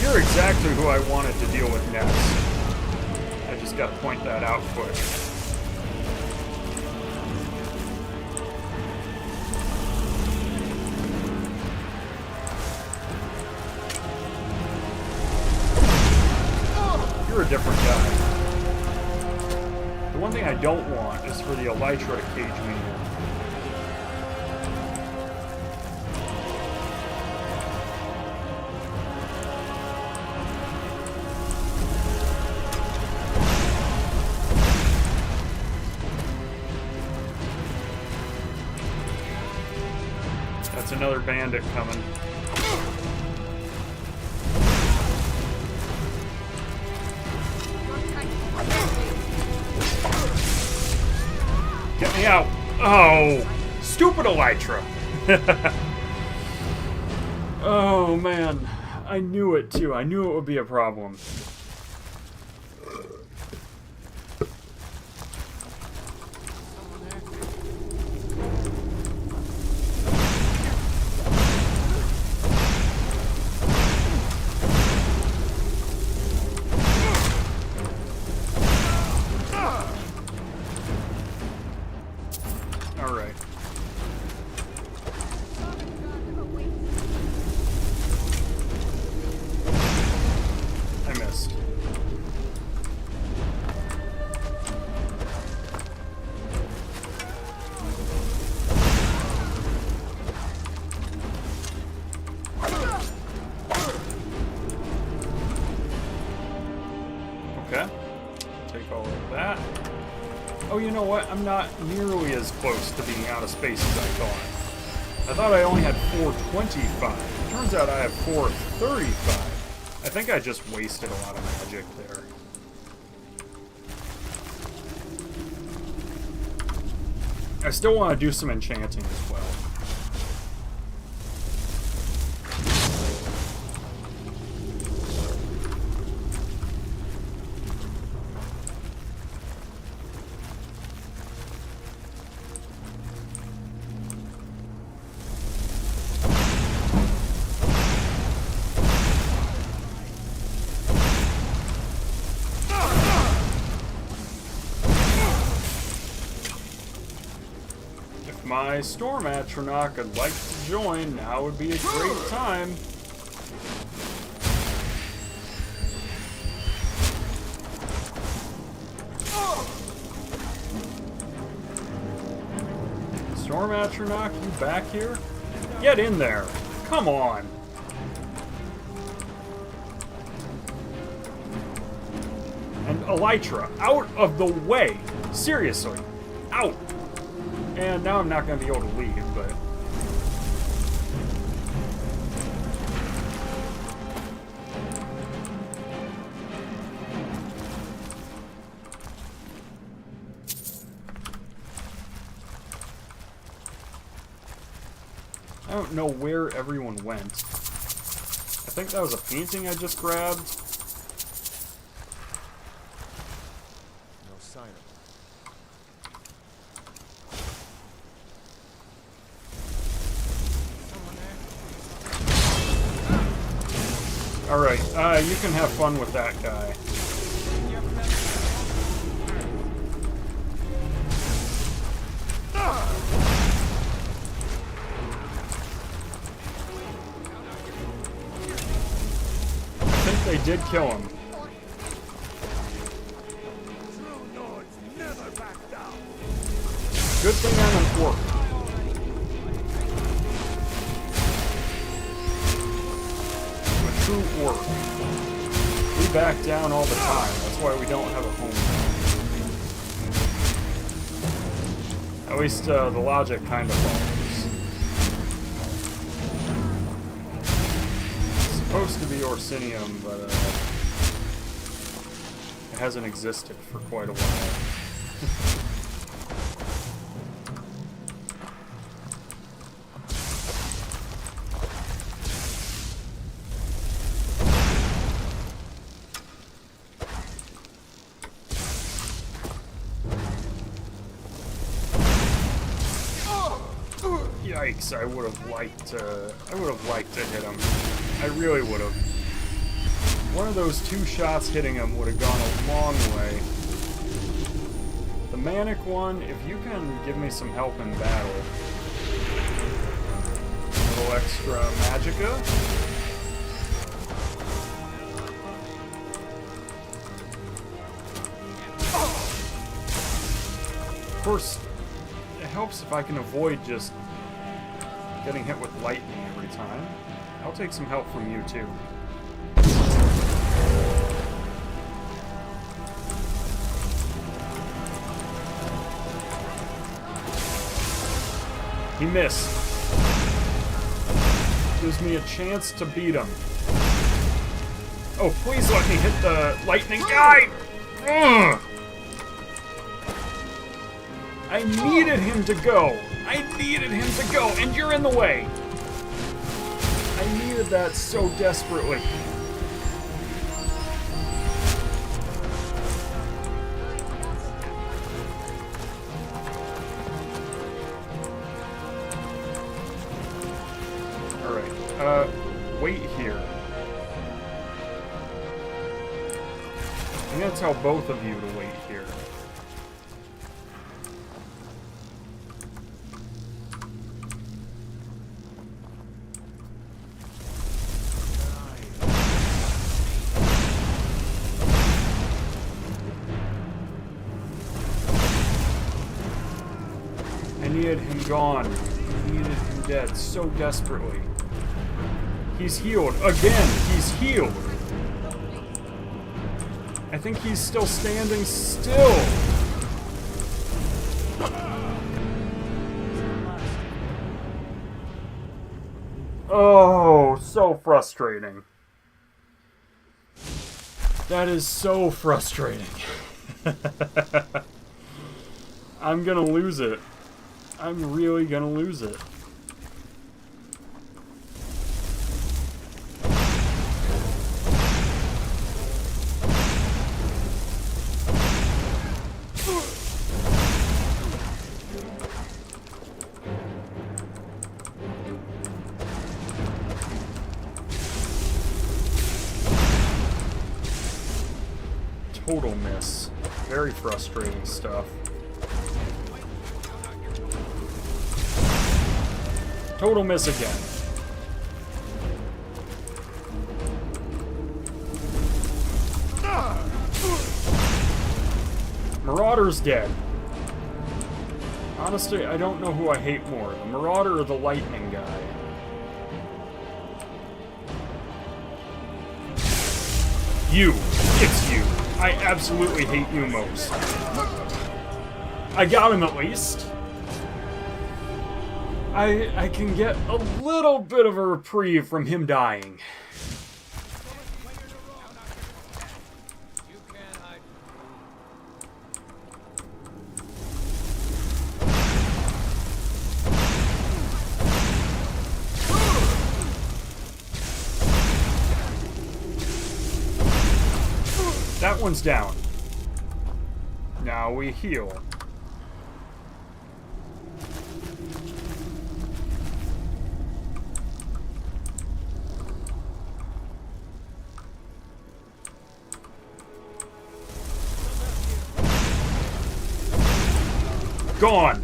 You're exactly who I wanted to deal with next. I just gotta point that out quick. You're a different guy. The one thing I don't want is for the elytra to cage me in. That's another bandit coming. Get me out! Oh! Stupid elytra! Oh man, I knew it too. I knew it would be a problem. chest. Okay. Take all of that. Oh, you know what? I'm not nearly as close to being out of space as I thought. I thought I only had 425. Turns out I have 435. I think I just wasted a lot of magic there. I still want to do some enchanting as well. My Storm Atronach would like to join, now would be a great time. Storm Atronach, you back here? Get in there! Come on! And Elytra, out of the way! Seriously, out! And now I'm not going to be able to leave, but... I don't know where everyone went. I think that was a painting I just grabbed. No sign of it. Alright, you can have fun with that guy. I think they did kill him. Good thing I'm an orc. True orc. We back down all the time. That's why we don't have a home. At least the logic kind of follows. It's supposed to be Orsinium, but it hasn't existed for quite a while. Yikes, I would have liked to hit him. I really would have. One of those two shots hitting him would have gone a long way. The Manic one, if you can give me some help in battle. A little extra magicka. Of course, it helps if I can avoid just getting hit with lightning every time. I'll take some help from you too. He missed. Gives me a chance to beat him. Oh, please let me hit the lightning guy! Ugh! I needed him to go. I needed him to go, and you're in the way. I needed that so desperately. Alright, wait here. I'm gonna tell both of you to wait here. needed him gone. I needed him dead so desperately. He's healed. Again, he's healed. I think he's still standing still. Oh, so frustrating. That is so frustrating. I'm gonna lose it. I'm really gonna lose it. Total miss. Very frustrating stuff. Total miss again. Marauder's dead. Honestly, I don't know who I hate more, the Marauder or the Lightning guy. You. It's you. I absolutely hate you most. I got him at least. I can get a little bit of a reprieve from him dying. That one's down. Now we heal. Gone.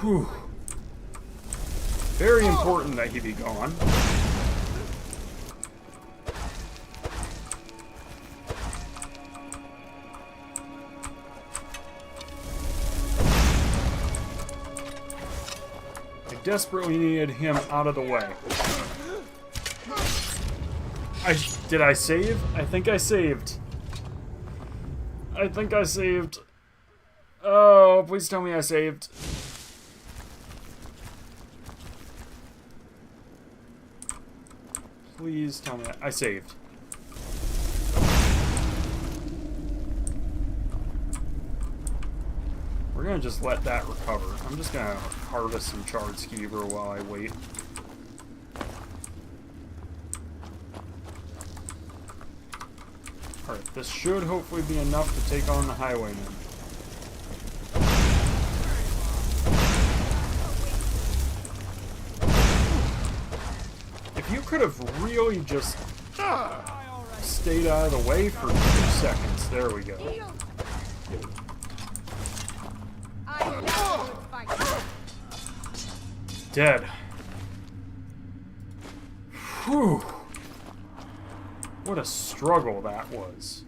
Whew. Very important that he be gone. Desperately needed him out of the way. Did I save? I think I saved. I think I saved. Oh, please tell me I saved. Please tell me I saved. We're gonna just let that recover. I'm just gonna harvest some charred skeever while I wait. Alright, this should hopefully be enough to take on the highwayman. If you could have really just stayed out of the way for 2 seconds. There we go. Dead. Whew. What a struggle that was.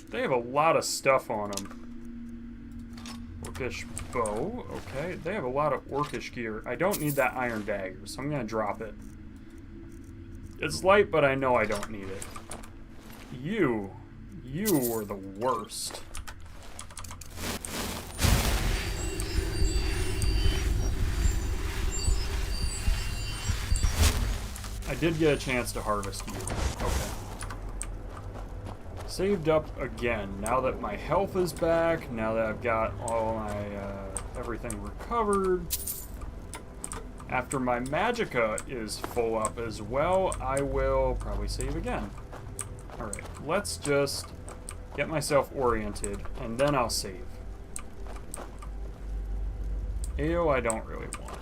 They have a lot of stuff on them. Orcish bow. Okay. They have a lot of orcish gear. I don't need that iron dagger, so I'm going to drop it. It's light, but I know I don't need it. You were the worst. I did get a chance to harvest you. Okay. Saved up again. Now that my health is back, now that I've got all my everything recovered. After my magicka is full up as well, I will probably save again. Alright, let's just get myself oriented, and then I'll save. Ale I don't really want.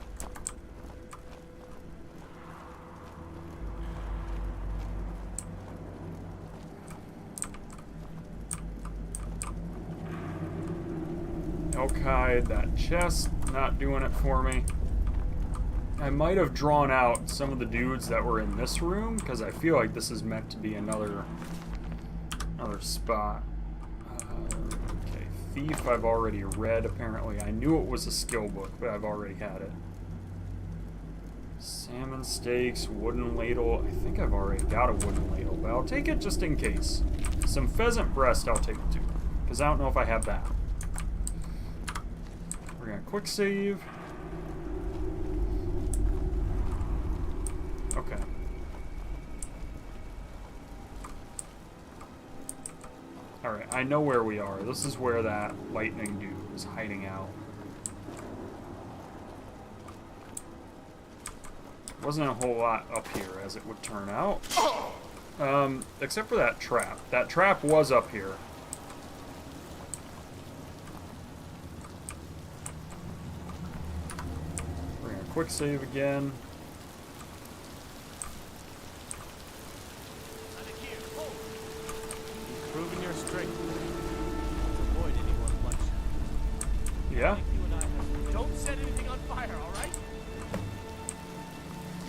Elkhide, that chest, not doing it for me. I might have drawn out some of the dudes that were in this room, because I feel like this is meant to be another spot. Okay, Thief I've already read, apparently. I knew it was a skill book, but I've already had it. Salmon steaks, wooden ladle. I think I've already got a wooden ladle, but I'll take it just in case. Some pheasant breast I'll take too, because I don't know if I have that. We're gonna quick save. Okay. Alright, I know where we are. This is where that lightning dude is hiding out. Wasn't a whole lot up here, as it would turn out. Except for that trap. That trap was up here. We're gonna quick save again. You've proven your strength. Avoid anyone bloodshed. Yeah? You and I don't set anything on fire, all right?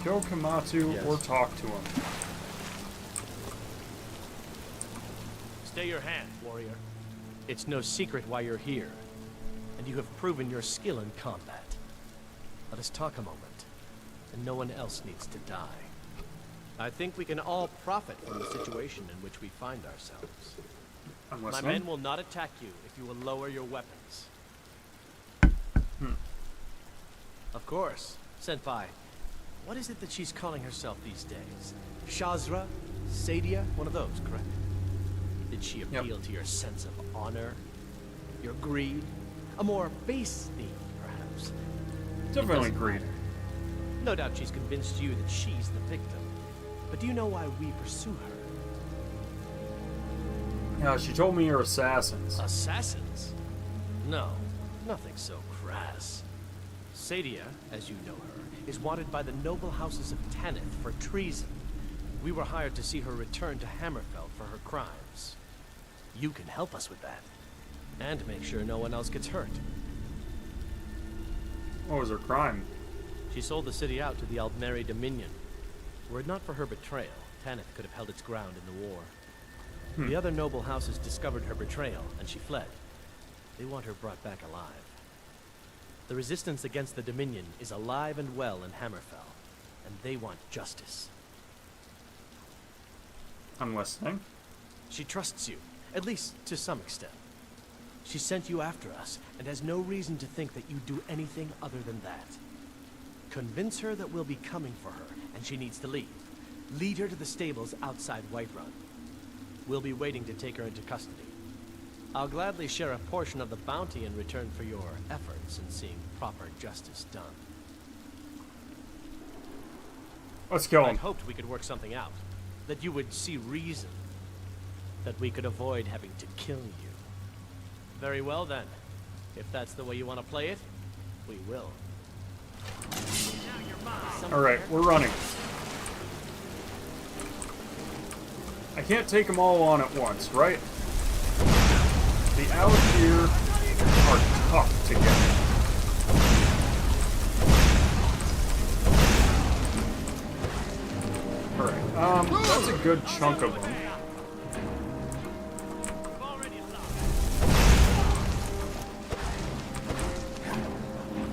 Kill Kamatu Yes. or talk to him. Stay your hand, warrior. It's no secret why you're here, and you have proven your skill in combat. Let us talk a moment, and no one else needs to die. I think we can all profit from the situation in which we find ourselves. I'm My listening. men will not attack you if you will lower your weapons. Of course, Senpai. What is it that she's calling herself these days? Shazra? Sadia? One of those, correct? Did she appeal to your sense of honor? Your greed? A more base theme, perhaps? Definitely It doesn't greed. matter. No doubt she's convinced you that she's the victim. But do you know why we pursue her? Yeah, she told me you're assassins. Assassins? No, nothing so crass. Sadia, as you know her, is wanted by the noble houses of Tanith for treason. We were hired to see her return to Hammerfell for her crimes. You can help us with that, and make sure no one else gets hurt. What was her crime? She sold the city out to the Aldmeri Dominion. Were it not for her betrayal, Tanith could have held its ground in the war. The other noble houses discovered her betrayal, and she fled. They want her brought back alive. The resistance against the Dominion is alive and well in Hammerfell, and they want justice. I'm listening. She trusts you, at least to some extent. She sent you after us, and has no reason to think that you'd do anything other than that. Convince her that we'll be coming for her, and she needs to leave. Lead her to the stables outside Whiterun. We'll be waiting to take her into custody. I'll gladly share a portion of the bounty in return for your efforts in seeing proper justice done. Let's kill I'd him. hoped we could work something out. That you would see reason. That we could avoid having to kill you. Very well then. If that's the way you want to play it, we will. Alright, we're running. I can't take them all on at once, right? The Alakir are tough to get. Alright, that's a good chunk of them.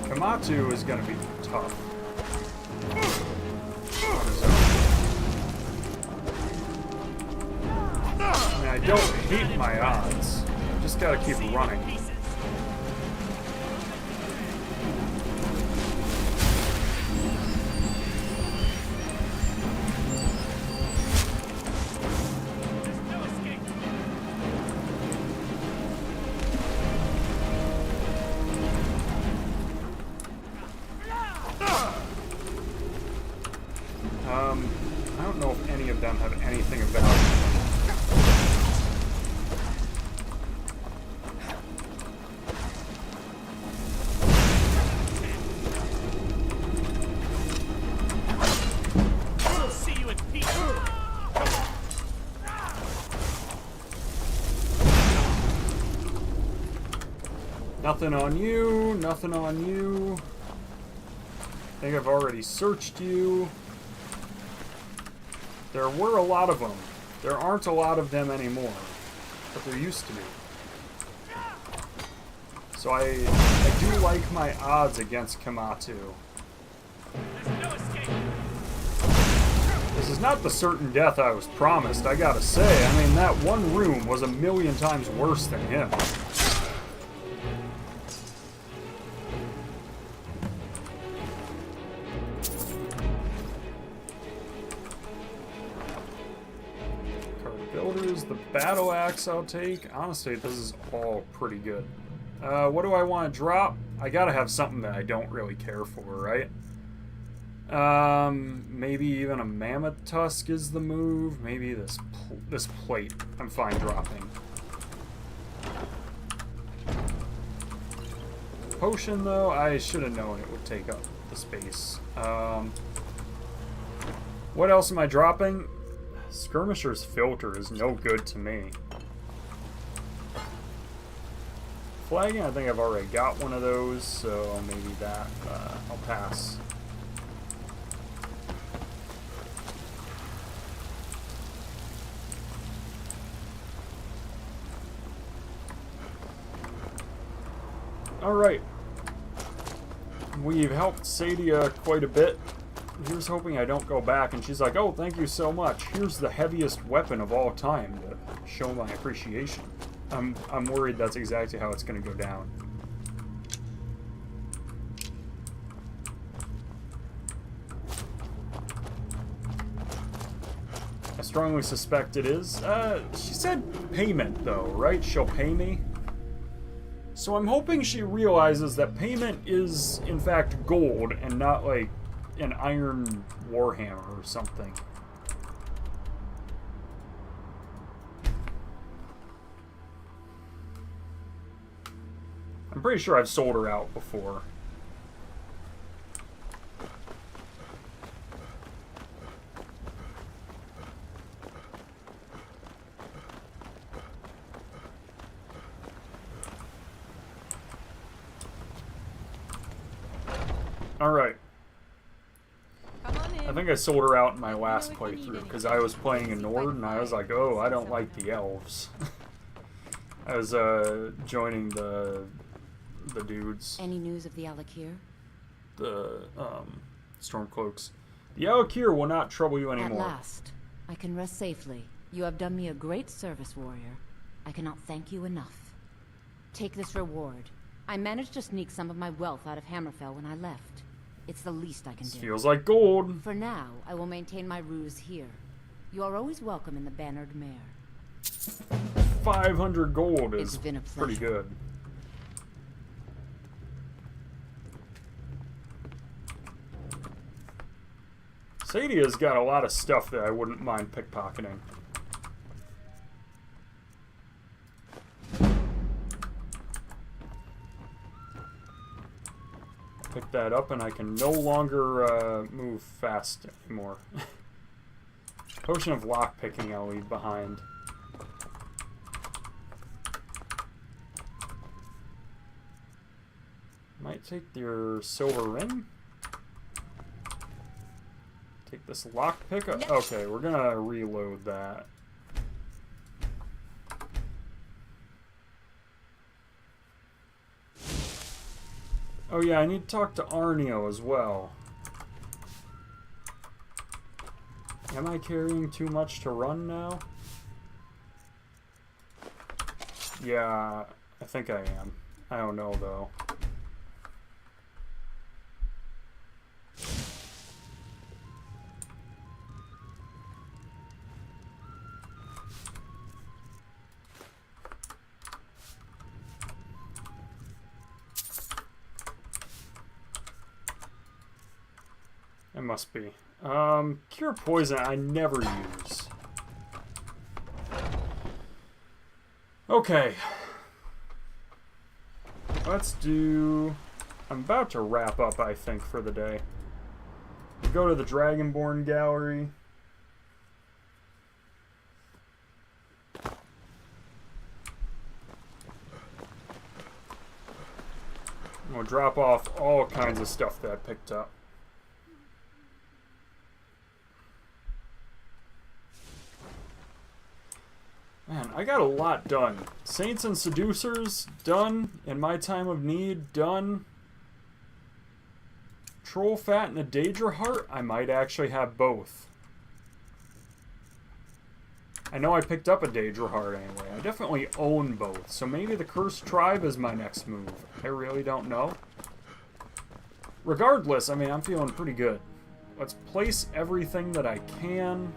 Kamatu is gonna be tough. On his own. I mean, I don't hate my odds. Just gotta keep running. I don't know if any of them have anything of value. Nothing on you, nothing on you. I think I've already searched you. There were a lot of them. There aren't a lot of them anymore, but there used to be. So I do like my odds against Kamatu. This is not the certain death I was promised, I gotta say. I mean, that one room was a million times worse than him. The battle axe I'll take. Honestly, this is all pretty good. What do I want to drop? I gotta have something that I don't really care for, right? Maybe even a mammoth tusk is the move. Maybe this plate I'm fine dropping. Potion, though, I should have known it would take up the space. What else am I dropping? Skirmisher's Filter is no good to me. Flagging, I think I've already got one of those, so maybe that, I'll pass. Alright. We've helped Sadia quite a bit. Here's hoping I don't go back, and she's like, oh, thank you so much. Here's the heaviest weapon of all time to show my appreciation. I'm worried that's exactly how it's going to go down. I strongly suspect it is. She said payment, though, right? She'll pay me. So I'm hoping she realizes that payment is, in fact, gold and not, like, an iron warhammer or something. I'm pretty sure I've sold her out before. Alright. I think I sold her out in my last playthrough because I was playing a Nord and I was like, oh, I don't like the elves. I was joining the dudes. Any news of the Alakir? The Stormcloaks. The Alakir will not trouble you anymore. At last, I can rest safely. You have done me a great service, warrior. I cannot thank you enough. Take this reward. I managed to sneak some of my wealth out of Hammerfell when I left. It's the least I can do. Feels like gold. For now, I will maintain my ruse here. You are always welcome in the Bannered Mare. 500 gold is It's been a pretty pleasure. good. Sadia's got a lot of stuff that I wouldn't mind pickpocketing. Pick that up and I can no longer move fast anymore. Potion of lockpicking I'll leave behind. Might take your silver ring. Take this lockpick. Okay, we're gonna reload that. Oh yeah, I need to talk to Arnio as well. Am I carrying too much to run now? Yeah, I think I am. I don't know though. It must be. Cure poison I never use. Okay. Let's do... I'm about to wrap up, I think, for the day. Go to the Dragonborn gallery. We'll drop off all kinds of stuff that I picked up. Man, I got a lot done. Saints and Seducers, done. In My Time of Need, done. Troll Fat and a Daedra Heart, I might actually have both. I know I picked up a Daedra Heart anyway. I definitely own both, so maybe the Cursed Tribe is my next move. I really don't know. Regardless, I mean, I'm feeling pretty good. Let's place everything that I can.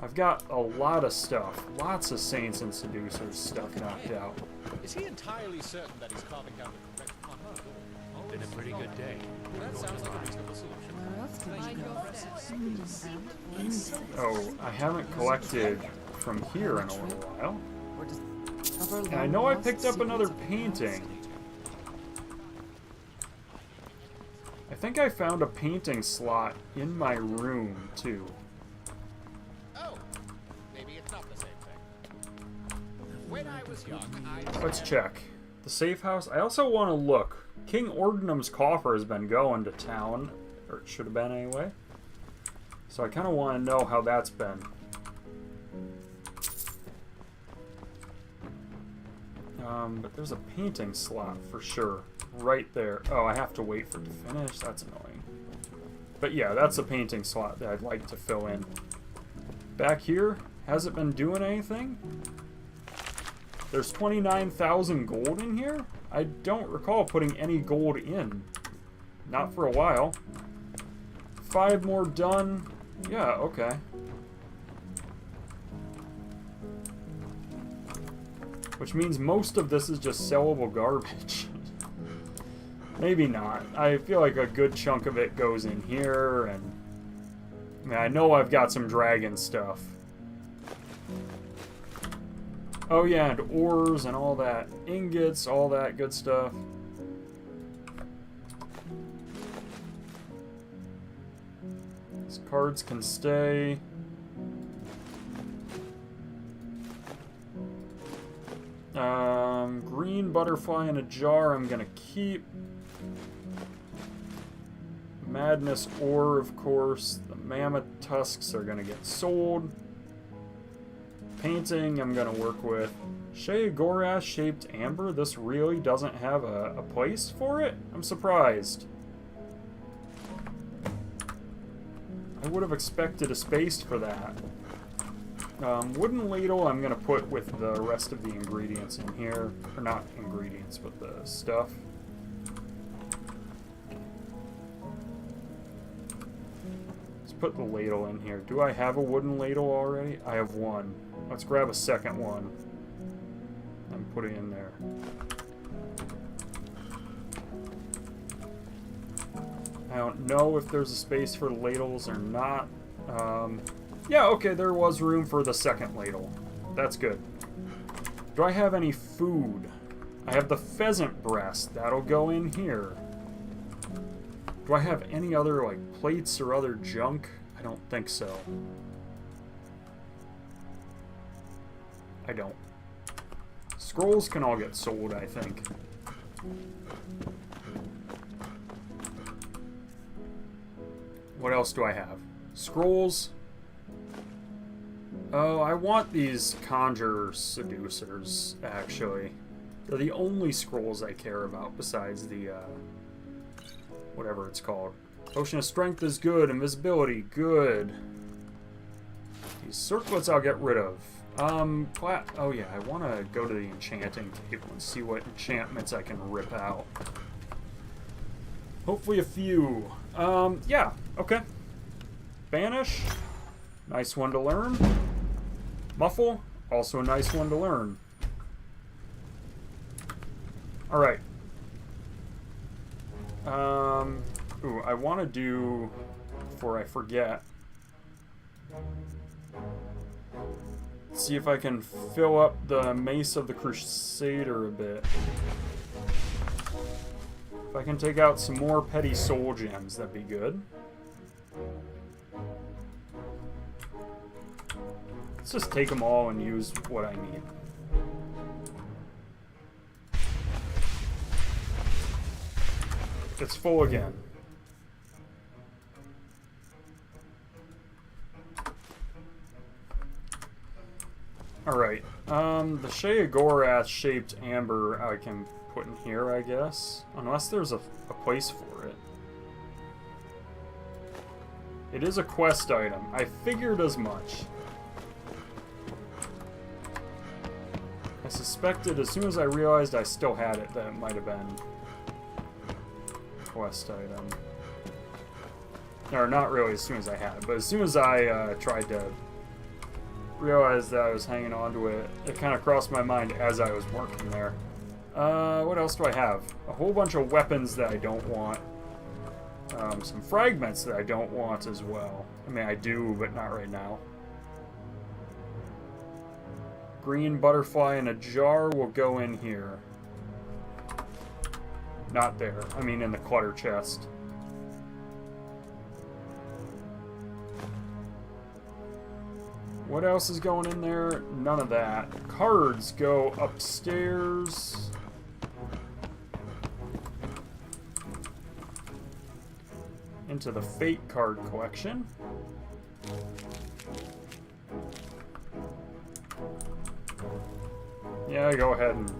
I've got a lot of stuff. Lots of Saints and Seducers stuff knocked out. Is he entirely certain that he's carving down the correct path? Been a pretty good day. That sounds like a reasonable solution. Oh, I haven't collected from here in a little while. And I know I picked up another painting. I think I found a painting slot in my room, too. Oh, maybe it's not the same thing. When I was young, Let's check. The safe house. I also want to look. King Ordinum's coffer has been going to town. Or it should have been anyway. So I kind of want to know how that's been. But there's a painting slot for sure. Right there. Oh, I have to wait for it to finish. That's annoying. But yeah, that's a painting slot that I'd like to fill in. Back here, hasn't been doing anything. There's 29,000 gold in here? I don't recall putting any gold in. Not for a while. 5 more done. Yeah, okay. Which means most of this is just sellable garbage. Maybe not. I feel like a good chunk of it goes in here, and I mean, I know I've got some dragon stuff. Oh yeah, and ores and all that. Ingots, all that good stuff. These cards can stay. Green butterfly in a jar I'm gonna keep. Madness ore, of course. The mammoth tusks are gonna get sold. Painting I'm gonna work with. Sheogorath shaped amber. This really doesn't have a place for it? I'm surprised. I would have expected a space for that. Wooden ladle I'm going to put with the rest of the ingredients in here. Or not ingredients, but the stuff. Let's put the ladle in here. Do I have a wooden ladle already? I have one. Let's grab a second one and put it in there. I don't know if there's a space for ladles or not. Yeah, okay, there was room for the second ladle. That's good. Do I have any food? I have the pheasant breast. That'll go in here. Do I have any other, like, plates or other junk? I don't think so. I don't. Scrolls can all get sold, I think. What else do I have? Scrolls. Oh, I want these Conjure Seducers, actually. They're the only scrolls I care about besides the, whatever it's called. Potion of Strength is good. Invisibility, good. These circlets I'll get rid of. Oh yeah, I want to go to the enchanting table and see what enchantments I can rip out. Hopefully a few. Yeah, okay. Banish, nice one to learn. Muffle, also a nice one to learn. Alright. Ooh, I want to do, before I forget, see if I can fill up the Mace of the Crusader a bit. If I can take out some more petty soul gems, that'd be good. Let's just take them all and use what I need. It's full again. Alright, the Sheogorath shaped amber I can put in here, I guess. Unless there's a place for it. It is a quest item. I figured as much. I suspected as soon as I realized I still had it that it might have been a quest item. Or not really as soon as I had it, but as soon as I tried to realize that I was hanging on to it, it kind of crossed my mind as I was working there. What else do I have? A whole bunch of weapons that I don't want. Some fragments that I don't want as well. I mean, I do, but not right now. Green butterfly in a jar will go in here. Not there. I mean, in the clutter chest. What else is going in there? None of that. Cards go upstairs. Into the Fate card collection. Yeah, go ahead and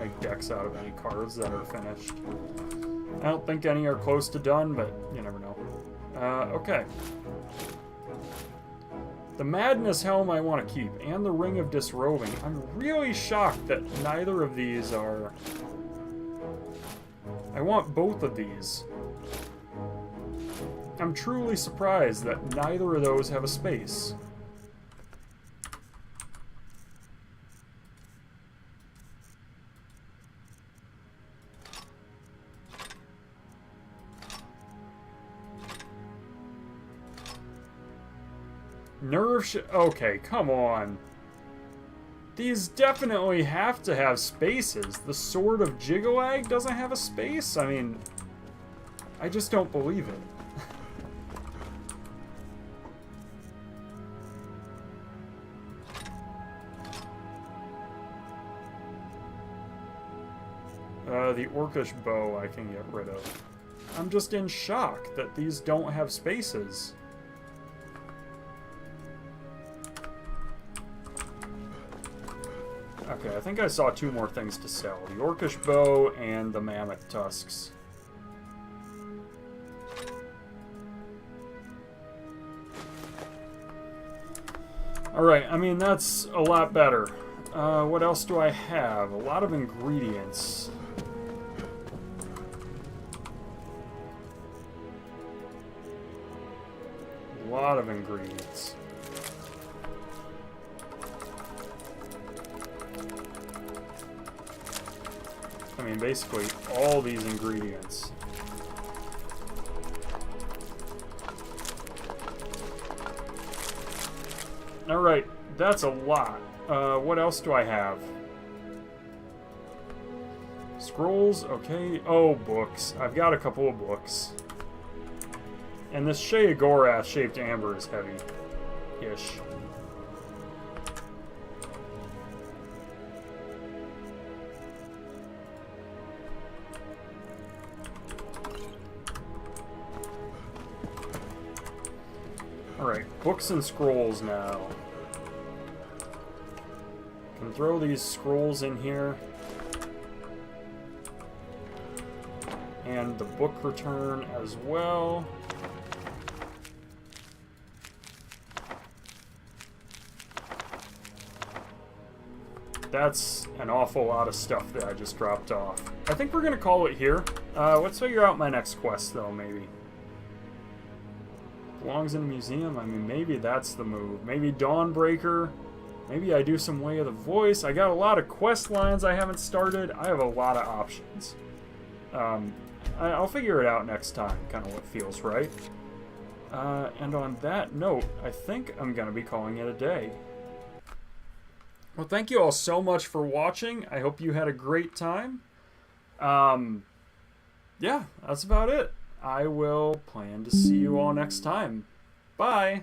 make decks out of any cards that are finished. I don't think any are close to done, but you never know. Okay. The Madness Helm I want to keep, and the Ring of Disrobing. I'm really shocked that neither of these are... I want both of these. I'm truly surprised that neither of those have a space. Okay, come on. These definitely have to have spaces. The Sword of Jigoag doesn't have a space? I mean, I just don't believe it. The Orcish bow I can get rid of. I'm just in shock that these don't have spaces. Okay, I think I saw two more things to sell. The Orcish bow and the mammoth tusks. Alright, I mean, that's a lot better. What else do I have? A lot of ingredients. A lot of ingredients. I mean, basically all these ingredients. Alright, that's a lot. What else do I have? Scrolls, okay. Oh, books. I've got a couple of books. And this Sheogorath shaped amber is heavy-ish. Alright, books and scrolls now. Can throw these scrolls in here. And the book return as well. That's an awful lot of stuff that I just dropped off. I think we're going to call it here. Let's figure out my next quest, though, maybe. Belongs in a museum? I mean, maybe that's the move. Maybe Dawnbreaker. Maybe I do some Way of the Voice. I got a lot of quest lines I haven't started. I have a lot of options. I'll figure it out next time, kind of what feels right. And on that note, I think I'm going to be calling it a day. Well, thank you all so much for watching. I hope you had a great time. Yeah, that's about it. I will plan to see you all next time. Bye!